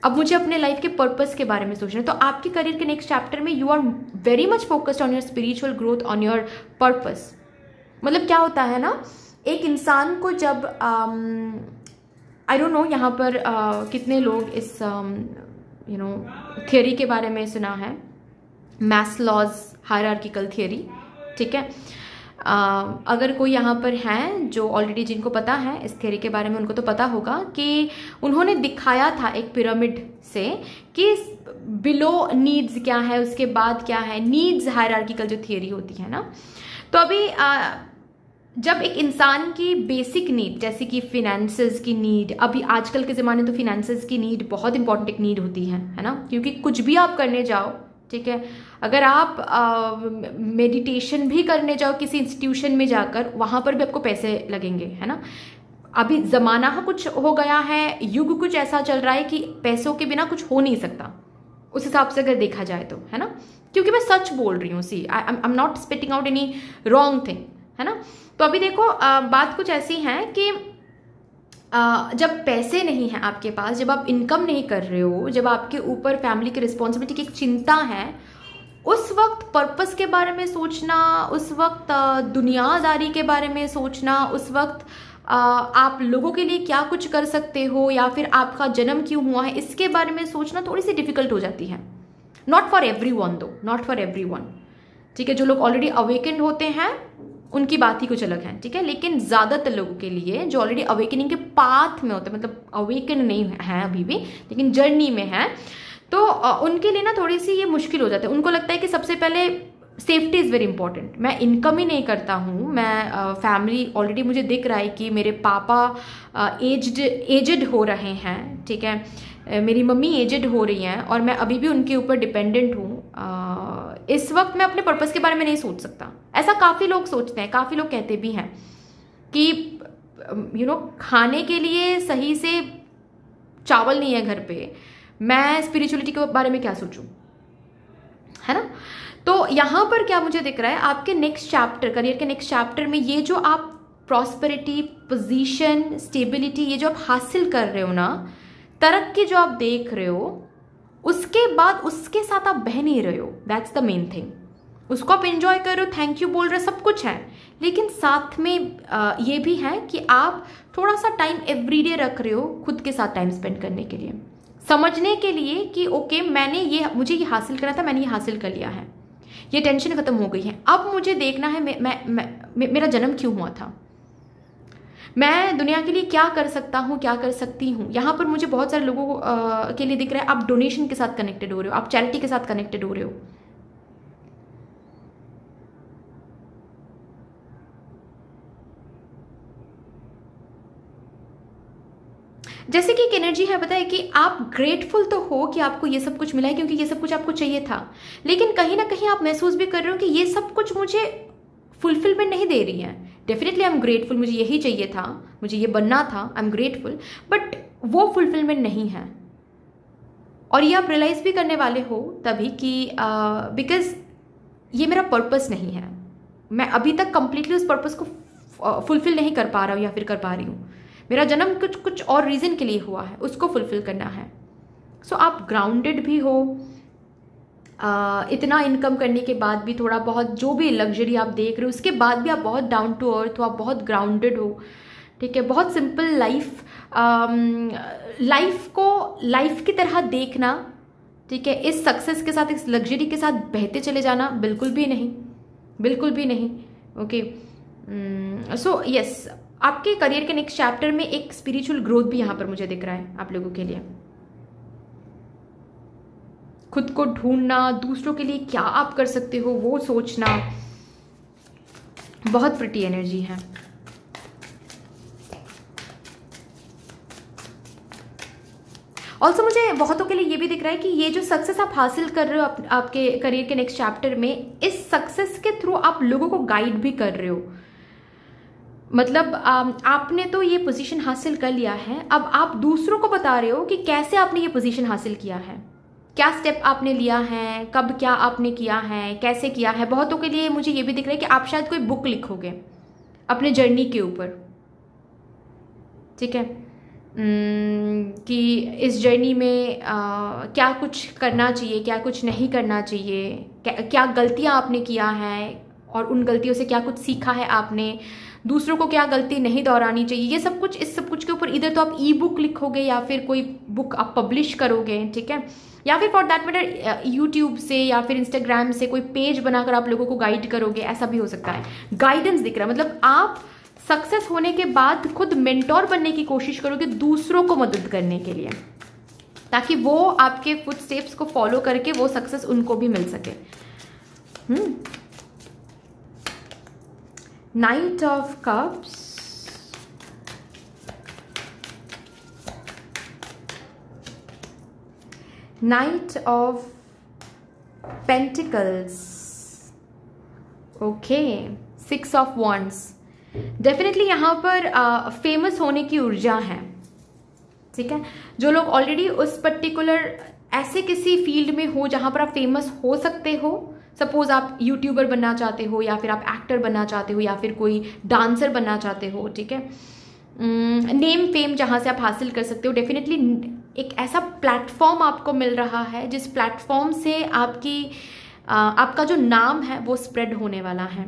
अब मुझे अपने लाइफ के पर्पस के बारे में सोचना है। तो आपके करियर के नेक्स्ट चैप्टर में you are very much focused on your spiritual growth, on your purpose. मतलब क्या होता है ना, एक इंसान को जब आई डोंट नो यहाँ पर कितने लोग इस थियोरी के बारे में सुना है, मैस्लॉज हायरार्किकल थियोरी, ठीक है। अगर कोई यहाँ पर हैं जो ऑलरेडी जिनको पता है इस थियोरी के बारे में, उनको तो पता होगा कि उन्होंने दिखाया था एक पिरामिड से कि बिलो नीड्स क्या है, उसके बाद क्या है, नीड्स हायरार्किकल जो थियोरी होती है ना। तो अभी जब एक इंसान की बेसिक नीड जैसे कि फिनेंसेस की नीड, अभी आजकल के ज़माने तो फिनेंसेस की नीड बहुत इंपॉर्टेंट एक नीड होती है ना, क्योंकि कुछ भी आप करने जाओ, ठीक है, अगर आप मेडिटेशन भी करने जाओ किसी इंस्टीट्यूशन में जाकर, वहाँ पर भी आपको पैसे लगेंगे, है ना। अभी ज़माना कुछ हो गया है, युग कुछ ऐसा चल रहा है कि पैसों के बिना कुछ हो नहीं सकता, उस हिसाब से अगर देखा जाए तो, है ना। क्योंकि मैं सच बोल रही हूँ, see I am not spitting out any wrong thing, है ना। तो अभी देखो बात कुछ ऐसी है कि जब पैसे नहीं हैं आपके पास, जब आप इनकम नहीं कर रहे हो, जब आपके ऊपर फैमिली की रिस्पॉन्सिबिलिटी की एक चिंता है, उस वक्त पर्पस के बारे में सोचना, उस वक्त दुनियादारी के बारे में सोचना, उस वक्त आप लोगों के लिए क्या कुछ कर सकते हो या फिर आपका जन्म क्यों हुआ है, इसके बारे में सोचना थोड़ी सी डिफिकल्ट हो जाती है। नॉट फॉर एवरी वन दो, नॉट फॉर एवरी वन, ठीक है। जो लोग ऑलरेडी अवेकेंड होते हैं उनकी बात ही कुछ अलग है, ठीक है। लेकिन ज़्यादातर लोगों के लिए जो ऑलरेडी अवेकनिंग के पाथ में होते हैं, मतलब अवेकन नहीं है अभी भी लेकिन जर्नी में है, तो उनके लिए ना थोड़ी सी ये मुश्किल हो जाता है। उनको लगता है कि सबसे पहले सेफ्टी इज़ वेरी इंपॉर्टेंट। मैं इनकम ही नहीं करता हूँ, मैं फैमिली ऑलरेडी मुझे दिख रहा है कि मेरे पापा एजड हो रहे हैं, ठीक है, मेरी मम्मी एजड हो रही हैं और मैं अभी भी उनके ऊपर डिपेंडेंट हूँ। इस वक्त मैं अपने पर्पस के बारे में नहीं सोच सकता। ऐसा काफ़ी लोग सोचते हैं, काफ़ी लोग कहते भी हैं कि खाने के लिए सही से चावल नहीं है घर पे, मैं स्पिरिचुअलिटी के बारे में क्या सोचूं, है ना। तो यहाँ पर क्या मुझे दिख रहा है, आपके नेक्स्ट चैप्टर, करियर के नेक्स्ट चैप्टर में ये जो आप प्रॉस्पेरिटी, पोजीशन, स्टेबिलिटी, ये जो आप हासिल कर रहे हो ना, तरक्की जो आप देख रहे हो, उसके बाद उसके साथ आप बह नहीं रहे हो। That's the main thing. उसको आप एंजॉय कर रहे हो, थैंक यू बोल रहे हो, सब कुछ है, लेकिन साथ में ये भी है कि आप थोड़ा सा टाइम एवरीडे रख रहे हो खुद के साथ टाइम स्पेंड करने के लिए, समझने के लिए कि ओके मैंने मुझे ये हासिल करना था, मैंने ये हासिल कर लिया है, ये टेंशन खत्म हो गई है, अब मुझे देखना है मेरा जन्म क्यों हुआ था, मैं दुनिया के लिए क्या कर सकता हूँ, क्या कर सकती हूँ। यहाँ पर मुझे बहुत सारे लोगों के लिए दिख रहा है आप डोनेशन के साथ कनेक्टेड हो रहे हो, आप चैरिटी के साथ कनेक्टेड हो रहे हो। जैसे कि एक एनर्जी है, पता है कि आप ग्रेटफुल तो हो कि आपको ये सब कुछ मिला है, क्योंकि ये सब कुछ आपको चाहिए था, लेकिन कहीं ना कहीं आप महसूस भी कर रहे हो कि ये सब कुछ मुझे फुलफिलमेंट नहीं दे रही है। डेफिनेटली आई एम ग्रेटफुल, मुझे यही चाहिए था, मुझे ये बनना था, आई एम ग्रेटफुल, बट वो फुलफिलमेंट नहीं है। और ये आप रियलाइज भी करने वाले हो तभी कि बिकॉज ये मेरा पर्पस नहीं है, मैं अभी तक कंप्लीटली उस पर्पस को फुलफिल नहीं कर पा रहा हूँ या फिर कर पा रही हूँ। मेरा जन्म कुछ और रीज़न के लिए हुआ है, उसको फुलफिल करना है। सो आप ग्राउंडेड भी हो, इतना इनकम करने के बाद भी थोड़ा बहुत जो भी लग्जरी आप देख रहे हो उसके बाद भी आप बहुत डाउन टू अर्थ हो, आप बहुत ग्राउंडेड हो, ठीक है। बहुत सिंपल लाइफ को लाइफ की तरह देखना, ठीक है। इस सक्सेस के साथ, इस लग्जरी के साथ बहते चले जाना बिल्कुल भी नहीं, बिल्कुल भी नहीं। ओके, सो यस, आपके करियर के नेक्स्ट चैप्टर में एक स्पिरिचुअल ग्रोथ भी यहाँ पर मुझे दिख रहा है आप लोगों के लिए। खुद को ढूंढना, दूसरों के लिए क्या आप कर सकते हो वो सोचना, बहुत प्रिटी एनर्जी है। ऑल्सो मुझे बहुतों के लिए ये भी दिख रहा है कि ये जो सक्सेस आप हासिल कर रहे हो आपके करियर के नेक्स्ट चैप्टर में, इस सक्सेस के थ्रू आप लोगों को गाइड भी कर रहे हो। मतलब आपने तो ये पोजीशन हासिल कर लिया है, अब आप दूसरों को बता रहे हो कि कैसे आपने ये पोजीशन हासिल किया है, क्या स्टेप आपने लिया है, कब क्या आपने किया है, कैसे किया है। बहुतों के लिए मुझे ये भी दिख रहा है कि आप शायद कोई बुक लिखोगे अपने जर्नी के ऊपर, ठीक है। कि इस जर्नी में क्या कुछ करना चाहिए, क्या कुछ नहीं करना चाहिए, क्या गलतियाँ आपने किया है और उन गलतियों से क्या कुछ सीखा है आपने, दूसरों को क्या गलती नहीं दोहरानी चाहिए, ये सब कुछ, इस सब कुछ के ऊपर इधर तो आप ई बुक लिखोगे या फिर कोई बुक आप पब्लिश करोगे, ठीक है, या फिर फॉर दैट मैटर यूट्यूब से या फिर इंस्टाग्राम से कोई पेज बनाकर आप लोगों को गाइड करोगे, ऐसा भी हो सकता है। गाइडेंस दिख रहा है, मतलब आप सक्सेस होने के बाद खुद मेंटोर बनने की कोशिश करोगे दूसरों को मदद करने के लिए, ताकि वो आपके फुटस्टेप्स को फॉलो करके वो सक्सेस उनको भी मिल सके। Night of cups, night of pentacles, okay, 6 of wands. Definitely यहाँ पर फेमस होने की ऊर्जा है, ठीक है। जो लोग ऑलरेडी उस पर्टिकुलर ऐसे किसी फील्ड में हो जहाँ पर आप फेमस हो सकते हो, सपोज आप यूट्यूबर बनना चाहते हो या फिर आप एक्टर बनना चाहते हो या फिर कोई डांसर बनना चाहते हो, ठीक है, नेम फेम जहाँ से आप हासिल कर सकते हो, डेफिनेटली एक ऐसा प्लेटफॉर्म आपको मिल रहा है जिस प्लेटफॉर्म से आपका जो नाम है वो स्प्रेड होने वाला है।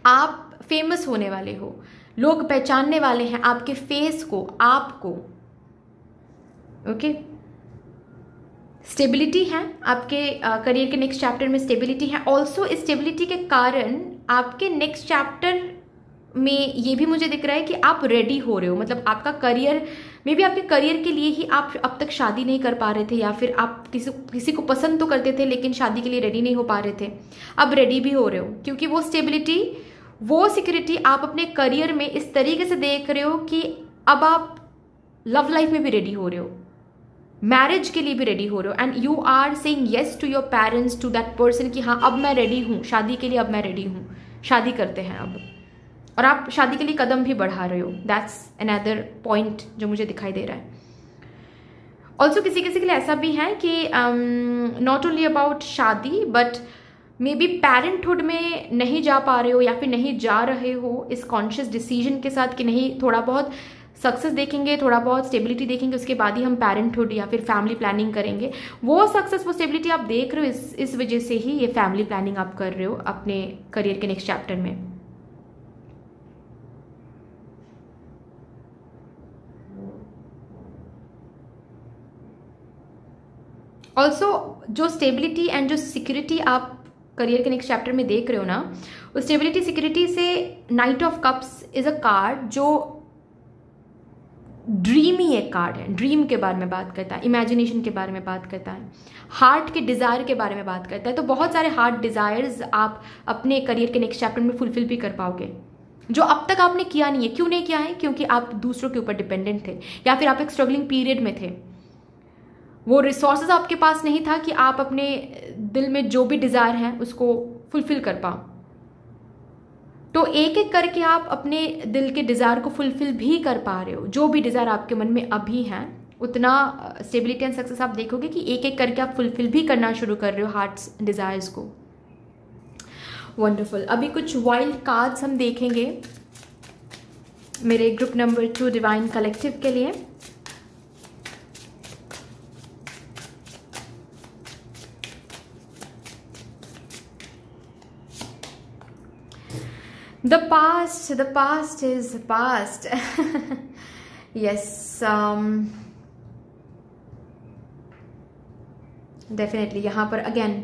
आप फेमस होने वाले हो, लोग पहचानने वाले हैं आपके फेस को, आपको, ओके। स्टेबिलिटी है आपके करियर के नेक्स्ट चैप्टर में, स्टेबिलिटी है। ऑल्सो इस स्टेबिलिटी के कारण आपके नेक्स्ट चैप्टर में ये भी मुझे दिख रहा है कि आप रेडी हो रहे हो, मतलब आपका करियर में भी, आपके करियर के लिए ही आप अब तक शादी नहीं कर पा रहे थे या फिर आप किसी को पसंद तो करते थे लेकिन शादी के लिए रेडी नहीं हो पा रहे थे, अब रेडी भी हो रहे हो, क्योंकि वो स्टेबिलिटी, वो सिक्योरिटी आप अपने करियर में इस तरीके से देख रहे हो कि अब आप लव लाइफ में भी रेडी हो रहे हो, मैरिज के लिए भी रेडी हो रहे हो, and you are saying yes to your parents, to that person कि हाँ अब मैं रेडी हूँ शादी के लिए, अब मैं रेडी हूँ, शादी करते हैं अब, और आप शादी के लिए कदम भी बढ़ा रहे हो। दैट्स अनदर पॉइंट जो मुझे दिखाई दे रहा है। ऑल्सो किसी किसी के लिए ऐसा भी है कि नॉट ओनली अबाउट शादी बट मे बी पेरेंटहुड में नहीं जा पा रहे हो या फिर नहीं जा रहे हो इस कॉन्शियस डिसीजन के साथ कि नहीं, थोड़ा बहुत सक्सेस देखेंगे, थोड़ा बहुत स्टेबिलिटी देखेंगे, उसके बाद ही हम पेरेंटहुड या फिर फैमिली प्लानिंग करेंगे। वो सक्सेस, वो स्टेबिलिटी आप देख रहे हो, इस वजह से ही ये फैमिली प्लानिंग आप कर रहे हो अपने करियर के नेक्स्ट चैप्टर में। ऑल्सो जो स्टेबिलिटी एंड जो सिक्योरिटी आप करियर के नेक्स्ट चैप्टर में देख रहे हो ना, उस स्टेबिलिटी सिक्योरिटी से night of cups is a card जो ड्रीमी एक कार्ड है, ड्रीम के बारे में बात करता है, इमेजिनेशन के बारे में बात करता है, हार्ट के डिज़ायर के बारे में बात करता है। तो बहुत सारे हार्ट डिज़ायर्स आप अपने करियर के नेक्स्ट चैप्टर में फुलफिल भी कर पाओगे, जो अब तक आपने किया नहीं है। क्यों नहीं किया है? क्योंकि आप दूसरों के ऊपर डिपेंडेंट थे या फिर आप एक स्ट्रगलिंग पीरियड में थे, वो रिसोर्सेज आपके पास नहीं था कि आप अपने दिल में जो भी डिज़ायर है उसको फुलफिल कर पाओ। तो एक एक करके आप अपने दिल के डिज़ायर को फुलफिल भी कर पा रहे हो। जो भी डिज़ायर आपके मन में अभी हैं, उतना स्टेबिलिटी एंड सक्सेस आप देखोगे कि एक एक करके आप फुलफिल भी करना शुरू कर रहे हो हार्ट्स डिज़ायर्स को। वंडरफुल। अभी कुछ वाइल्ड कार्ड्स हम देखेंगे मेरे ग्रुप नंबर 2 डिवाइन कलेक्टिव के लिए। The past is past. Yes, definitely यहाँ पर अगेन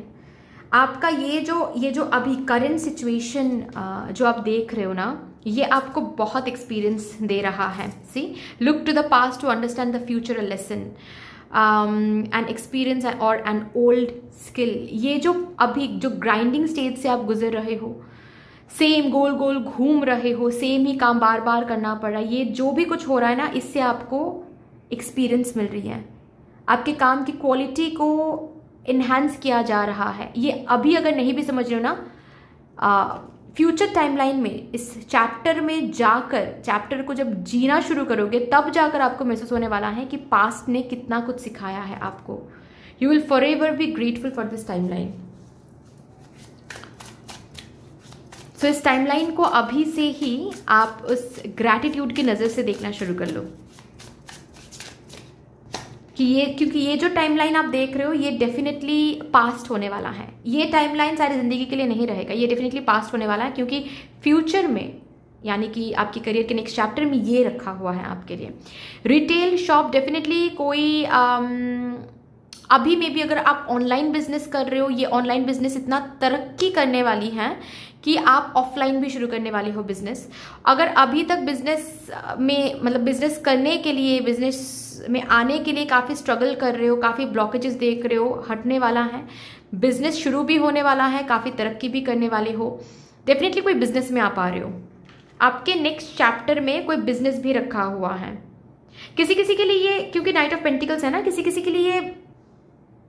आपका ये जो अभी करंट सिचुएशन जो आप देख रहे हो ना, ये आपको बहुत एक्सपीरियंस दे रहा है। See, look to the past to understand the future a lesson, an experience और एन ओल्ड स्किल। ये जो अभी जो ग्राइंडिंग स्टेज से आप गुजर रहे हो, सेम गोल गोल घूम रहे हो, सेम ही काम बार बार करना पड़ रहा है, ये जो भी कुछ हो रहा है ना, इससे आपको एक्सपीरियंस मिल रही है, आपके काम की क्वालिटी को इन्हांस किया जा रहा है। ये अभी अगर नहीं भी समझ रहे हो ना, फ्यूचर टाइमलाइन में इस चैप्टर में जाकर, चैप्टर को जब जीना शुरू करोगे तब जाकर आपको महसूस होने वाला है कि पास्ट ने कितना कुछ सिखाया है आपको। You will forever be grateful for this timeline. So इस टाइमलाइन को अभी से ही आप उस ग्रैटिट्यूड की नज़र से देखना शुरू कर लो। कि ये, क्योंकि ये जो टाइमलाइन आप देख रहे हो ये डेफिनेटली पास्ट होने वाला है। ये टाइमलाइन सारी जिंदगी के लिए नहीं रहेगा, ये डेफिनेटली पास्ट होने वाला है, क्योंकि फ्यूचर में यानी कि आपके करियर के नेक्स्ट चैप्टर में ये रखा हुआ है आपके लिए। रिटेल शॉप डेफिनेटली कोई अभी में भी अगर आप ऑनलाइन बिजनेस कर रहे हो, ये ऑनलाइन बिजनेस इतना तरक्की करने वाली है कि आप ऑफलाइन भी शुरू करने वाले हो बिजनेस। अगर अभी तक बिजनेस में मतलब बिजनेस करने के लिए, बिजनेस में आने के लिए काफ़ी स्ट्रगल कर रहे हो, काफ़ी ब्लॉकेजेस देख रहे हो, हटने वाला है। बिजनेस शुरू भी होने वाला है, काफ़ी तरक्की भी करने वाले हो। डेफिनेटली कोई बिजनेस में आप आ रहे हो, आपके नेक्स्ट चैप्टर में कोई बिजनेस भी रखा हुआ है। किसी किसी के लिए ये, क्योंकि नाइट ऑफ पेंटिकल्स है ना, किसी किसी के लिए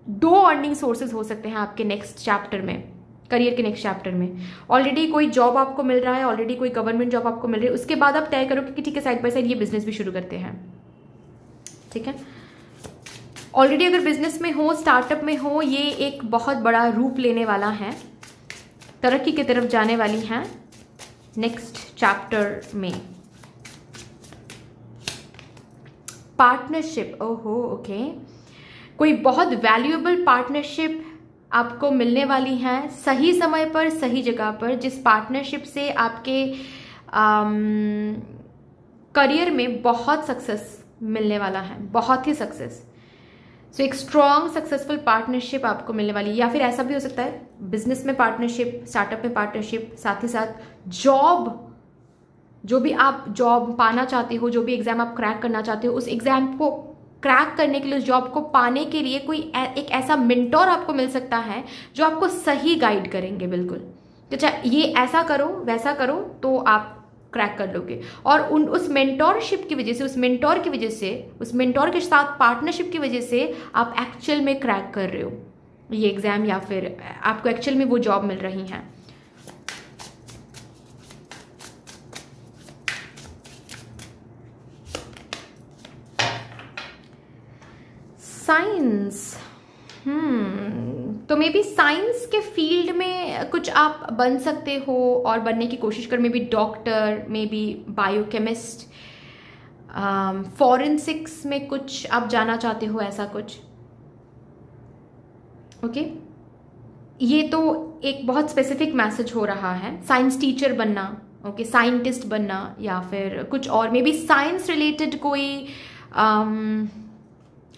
2 अर्निंग सोर्सेज हो सकते हैं आपके नेक्स्ट चैप्टर में, करियर के नेक्स्ट चैप्टर में। ऑलरेडी कोई जॉब आपको मिल रहा है, ऑलरेडी कोई गवर्नमेंट जॉब आपको मिल रही है, उसके बाद आप तय करो कि ठीक है साइड बाय साइड ये बिजनेस भी शुरू करते हैं। ठीक है, ऑलरेडी अगर बिजनेस में हो, स्टार्टअप में हो, ये एक बहुत बड़ा रूप लेने वाला है, तरक्की की तरफ जाने वाली है नेक्स्ट चैप्टर में। पार्टनरशिप, ओहो ओके, कोई बहुत वैल्यूएबल पार्टनरशिप आपको मिलने वाली है सही समय पर, सही जगह पर, जिस पार्टनरशिप से आपके करियर में बहुत सक्सेस मिलने वाला है, बहुत ही सक्सेस। सो एक स्ट्रॉन्ग सक्सेसफुल पार्टनरशिप आपको मिलने वाली है। या फिर ऐसा भी हो सकता है बिजनेस में पार्टनरशिप, स्टार्टअप में पार्टनरशिप, साथ ही साथ जॉब, जो भी आप जॉब पाना चाहते हो, जो भी एग्जाम आप क्रैक करना चाहते हो, उस एग्जाम को क्रैक करने के लिए, उस जॉब को पाने के लिए कोई एक ऐसा मेंटोर आपको मिल सकता है जो आपको सही गाइड करेंगे। बिल्कुल, तो चाहे ये ऐसा करो वैसा करो तो आप क्रैक कर लोगे। और उस मेंटोरशिप की वजह से, उस मेंटोर की वजह से, उस मेंटोर के साथ पार्टनरशिप की वजह से आप एक्चुअल में क्रैक कर रहे हो ये एग्जाम, या फिर आपको एक्चुअल में वो जॉब मिल रही है। साइंस, तो मे बी साइंस के फील्ड में कुछ आप बन सकते हो और बनने की कोशिश कर, may be doctor, may be biochemist, forensics में कुछ आप जाना चाहते हो, ऐसा कुछ। ओके, ये तो एक बहुत स्पेसिफिक मैसेज हो रहा है। साइंस टीचर बनना, ओके, साइंटिस्ट बनना, या फिर कुछ और, मे बी साइंस रिलेटेड कोई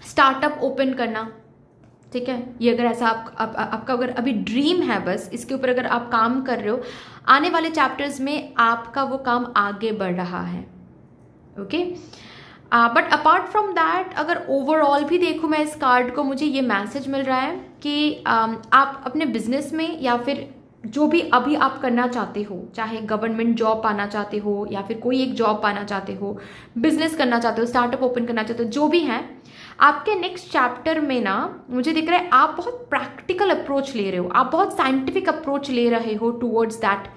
स्टार्टअप ओपन करना। ठीक है, ये अगर ऐसा आपका अगर अभी ड्रीम है, बस इसके ऊपर अगर आप काम कर रहे हो, आने वाले चैप्टर्स में आपका वो काम आगे बढ़ रहा है। Okay, but apart from that, अगर ओवरऑल भी देखूँ मैं इस कार्ड को, मुझे ये मैसेज मिल रहा है कि आप अपने बिजनेस में या फिर जो भी अभी आप करना चाहते हो, चाहे गवर्नमेंट जॉब पाना चाहते हो या फिर कोई एक जॉब पाना चाहते हो, बिजनेस करना चाहते हो, स्टार्टअप ओपन करना चाहते हो, जो भी है, आपके नेक्स्ट चैप्टर में ना मुझे दिख रहा है आप बहुत प्रैक्टिकल अप्रोच ले रहे हो, आप बहुत साइंटिफिक अप्रोच ले रहे हो towards that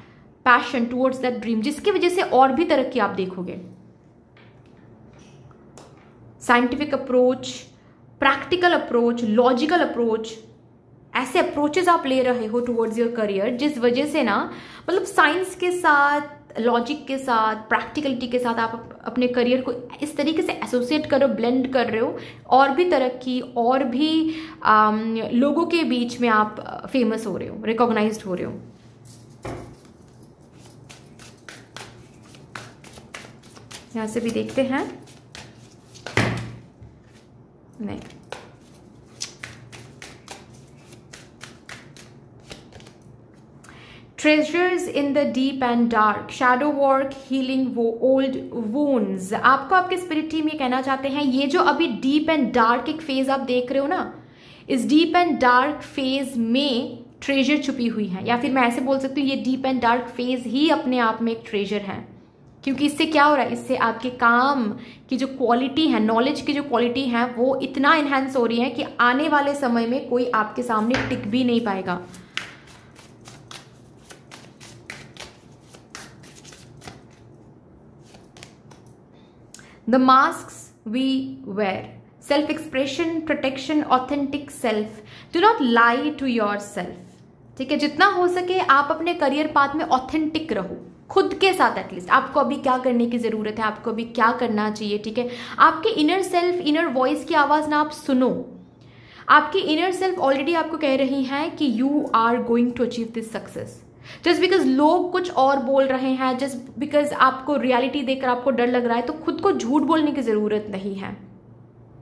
passion, towards that dream, जिसकी वजह से और भी तरक्की आप देखोगे। Scientific approach, practical approach, logical approach, ऐसे अप्रोचेस आप ले रहे हो टुवर्ड्स योर करियर, जिस वजह से ना मतलब साइंस के साथ, लॉजिक के साथ, प्रैक्टिकलिटी के साथ आप अपने करियर को इस तरीके से एसोसिएट कर रहे हो, ब्लेंड कर रहे हो, और भी तरक्की, और भी लोगों के बीच में आप फेमस हो रहे हो, रिकॉग्नाइज्ड हो रहे हो। यहां से भी देखते हैं, नहीं, treasures in the deep and dark, shadow work, healing वो ओल्ड वूंड्स। आपको आपके स्पिरिट टीम ये कहना चाहते हैं, ये जो अभी डीप एंड डार्क एक फेज आप देख रहे हो ना, इस डीप एंड डार्क फेज में ट्रेजर छुपी हुई है, या फिर मैं ऐसे बोल सकती हूँ ये डीप एंड डार्क फेज ही अपने आप में एक ट्रेजर है। क्योंकि इससे क्या हो रहा है, इससे आपके काम की जो क्वालिटी है, नॉलेज की जो क्वालिटी है, वो इतना इन्हेंस हो रही है कि आने वाले समय में कोई आपके सामने टिक भी नहीं पाएगा। The masks we wear, self-expression, protection, authentic self. Do not lie to yourself. ठीक है, जितना हो सके आप अपने करियर पाथ में ऑथेंटिक रहो, खुद के साथ एटलीस्ट आपको अभी क्या करने की ज़रूरत है, आपको अभी क्या करना चाहिए, ठीक है। आपके इनर सेल्फ, इनर वॉइस की आवाज़ ना आप सुनो। आपकी इनर सेल्फ ऑलरेडी आपको कह रही है कि you are going to achieve this success. Just because लोग कुछ और बोल रहे हैं, जस्ट बिकॉज आपको रियलिटी देखकर आपको डर लग रहा है, तो खुद को झूठ बोलने की ज़रूरत नहीं है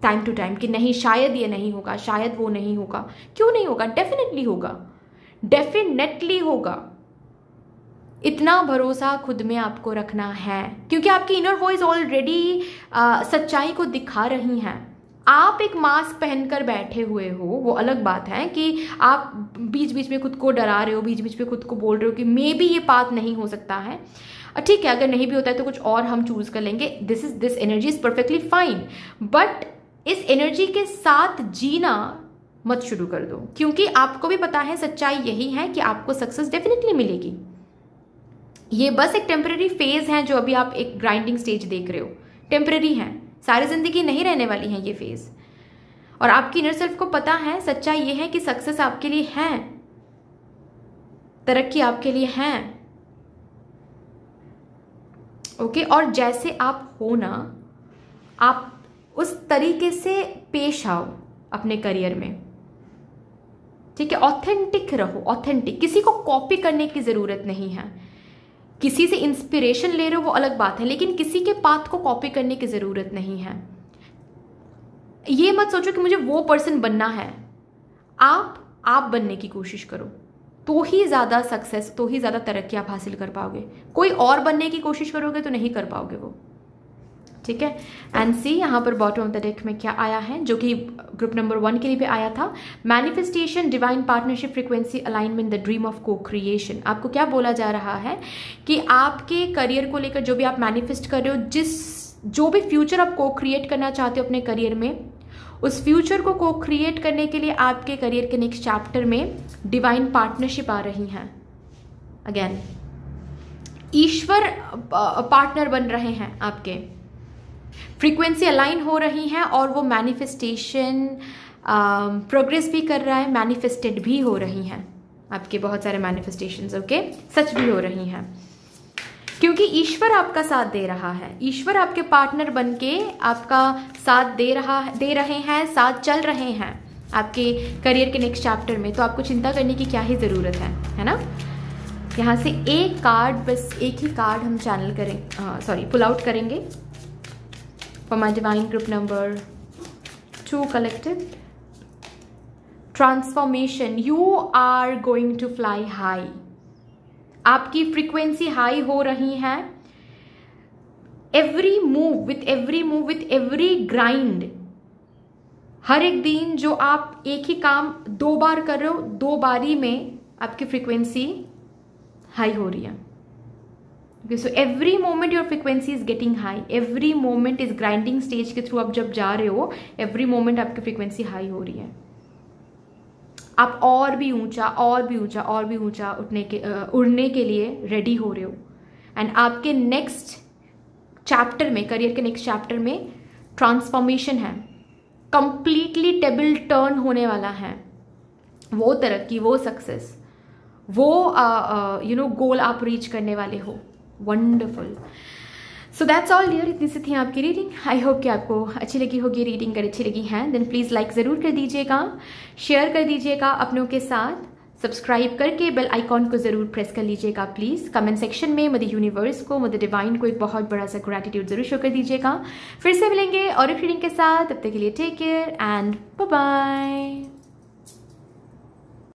टाइम टू टाइम कि नहीं शायद ये नहीं होगा, शायद वो नहीं होगा। क्यों नहीं होगा? डेफिनेटली होगा, डेफिनेटली होगा। इतना भरोसा खुद में आपको रखना है, क्योंकि आपकी इनर वॉइस ऑलरेडी सच्चाई को दिखा रही हैं। आप एक मास्क पहनकर बैठे हुए हो, वो अलग बात है कि आप बीच बीच में खुद को डरा रहे हो, बीच बीच में खुद को बोल रहे हो कि मे बी ये पाथ नहीं हो सकता है। ठीक है, अगर नहीं भी होता है तो कुछ और हम चूज कर लेंगे। This energy is perfectly fine, but इस एनर्जी के साथ जीना मत शुरू कर दो, क्योंकि आपको भी पता है सच्चाई यही है कि आपको सक्सेस डेफिनेटली मिलेगी। ये बस एक टेम्पररी फेज है जो अभी आप एक ग्राइंडिंग स्टेज देख रहे हो, टेम्पररी है, सारी जिंदगी नहीं रहने वाली है ये फेज। और आपकी इनर सेल्फ को पता है, सच्चाई ये है कि सक्सेस आपके लिए है, तरक्की आपके लिए है। ओके, और जैसे आप हो ना, आप उस तरीके से पेश आओ अपने करियर में, ठीक है। ऑथेंटिक रहो, ऑथेंटिक। किसी को कॉपी करने की जरूरत नहीं है। किसी से इंस्पिरेशन ले रहे हो वो अलग बात है, लेकिन किसी के पाथ को कॉपी करने की जरूरत नहीं है। ये मत सोचो कि मुझे वो पर्सन बनना है। आप बनने की कोशिश करो, तो ही ज्यादा सक्सेस, तो ही ज्यादा तरक्की आप हासिल कर पाओगे। कोई और बनने की कोशिश करोगे तो नहीं कर पाओगे वो, ठीक है। एंड सी यहाँ पर बॉटम ऑफ द डेक में क्या आया है, जो कि ग्रुप नंबर 1 के लिए भी आया था। Manifestation, divine partnership, frequency alignment, the dream of को क्रिएशन। आपको क्या बोला जा रहा है कि आपके करियर को लेकर जो भी आप मैनिफेस्ट कर रहे हो, जो भी फ्यूचर आप को क्रिएट करना चाहते हो अपने करियर में, उस फ्यूचर को क्रिएट करने के लिए आपके करियर के नेक्स्ट चैप्टर में डिवाइन पार्टनरशिप आ रही हैं। अगेन ईश्वर पार्टनर बन रहे हैं आपके, फ्रीक्वेंसी अलाइन हो रही हैं, और वो मैनिफेस्टेशन प्रोग्रेस भी कर रहा है, मैनिफेस्टेड भी हो रही हैं आपके बहुत सारे मैनिफेस्टेशंस, ओके, सच भी हो रही हैं, क्योंकि ईश्वर आपका साथ दे रहा है। ईश्वर आपके पार्टनर बनके आपका साथ दे रहे हैं, साथ चल रहे हैं आपके करियर के नेक्स्ट चैप्टर में। तो आपको चिंता करने की क्या ही ज़रूरत है ना। यहाँ से एक कार्ड, बस एक ही कार्ड हम चैनल करें, पुल आउट करेंगे for my divine group number 2 collective. Transformation, you are going to fly high. आपकी फ्रीक्वेंसी हाई हो रही है। every move with every grind, हर एक दिन जो आप एक ही काम 2 बार कर रहे हो, 2 बारी में आपकी फ्रीक्वेंसी हाई हो रही है। Okay, so every moment your frequency is getting high, every moment is grinding stage के थ्रू आप जब जा रहे हो, every moment आपकी फ्रीक्वेंसी हाई हो रही है। आप और भी ऊंचा उड़ने के लिए रेडी हो रहे हो। एंड आपके नेक्स्ट चैप्टर में, करियर के नेक्स्ट चैप्टर में ट्रांसफॉर्मेशन है, कंप्लीटली टेबल टर्न होने वाला है। वो तरक्की, वो सक्सेस, वो गोल आप रीच करने वाले हो। Wonderful. So that's all dear, इतनी सी थी आपकी रीडिंग। आई होप कि आपको अच्छी लगी होगी रीडिंग। अगर अच्छी लगी है देन प्लीज़ लाइक ज़रूर कर दीजिएगा, शेयर कर दीजिएगा अपनों के साथ, सब्सक्राइब करके बेल आइकॉन को ज़रूर प्रेस कर लीजिएगा प्लीज़। कमेंट सेक्शन में मदर यूनिवर्स को, मदर डिवाइन को एक बहुत बड़ा सा ग्रैटिट्यूड ज़रूर शो कर दीजिएगा। फिर से मिलेंगे और एक रीडिंग के साथ, तब तक के लिए take care and bye bye.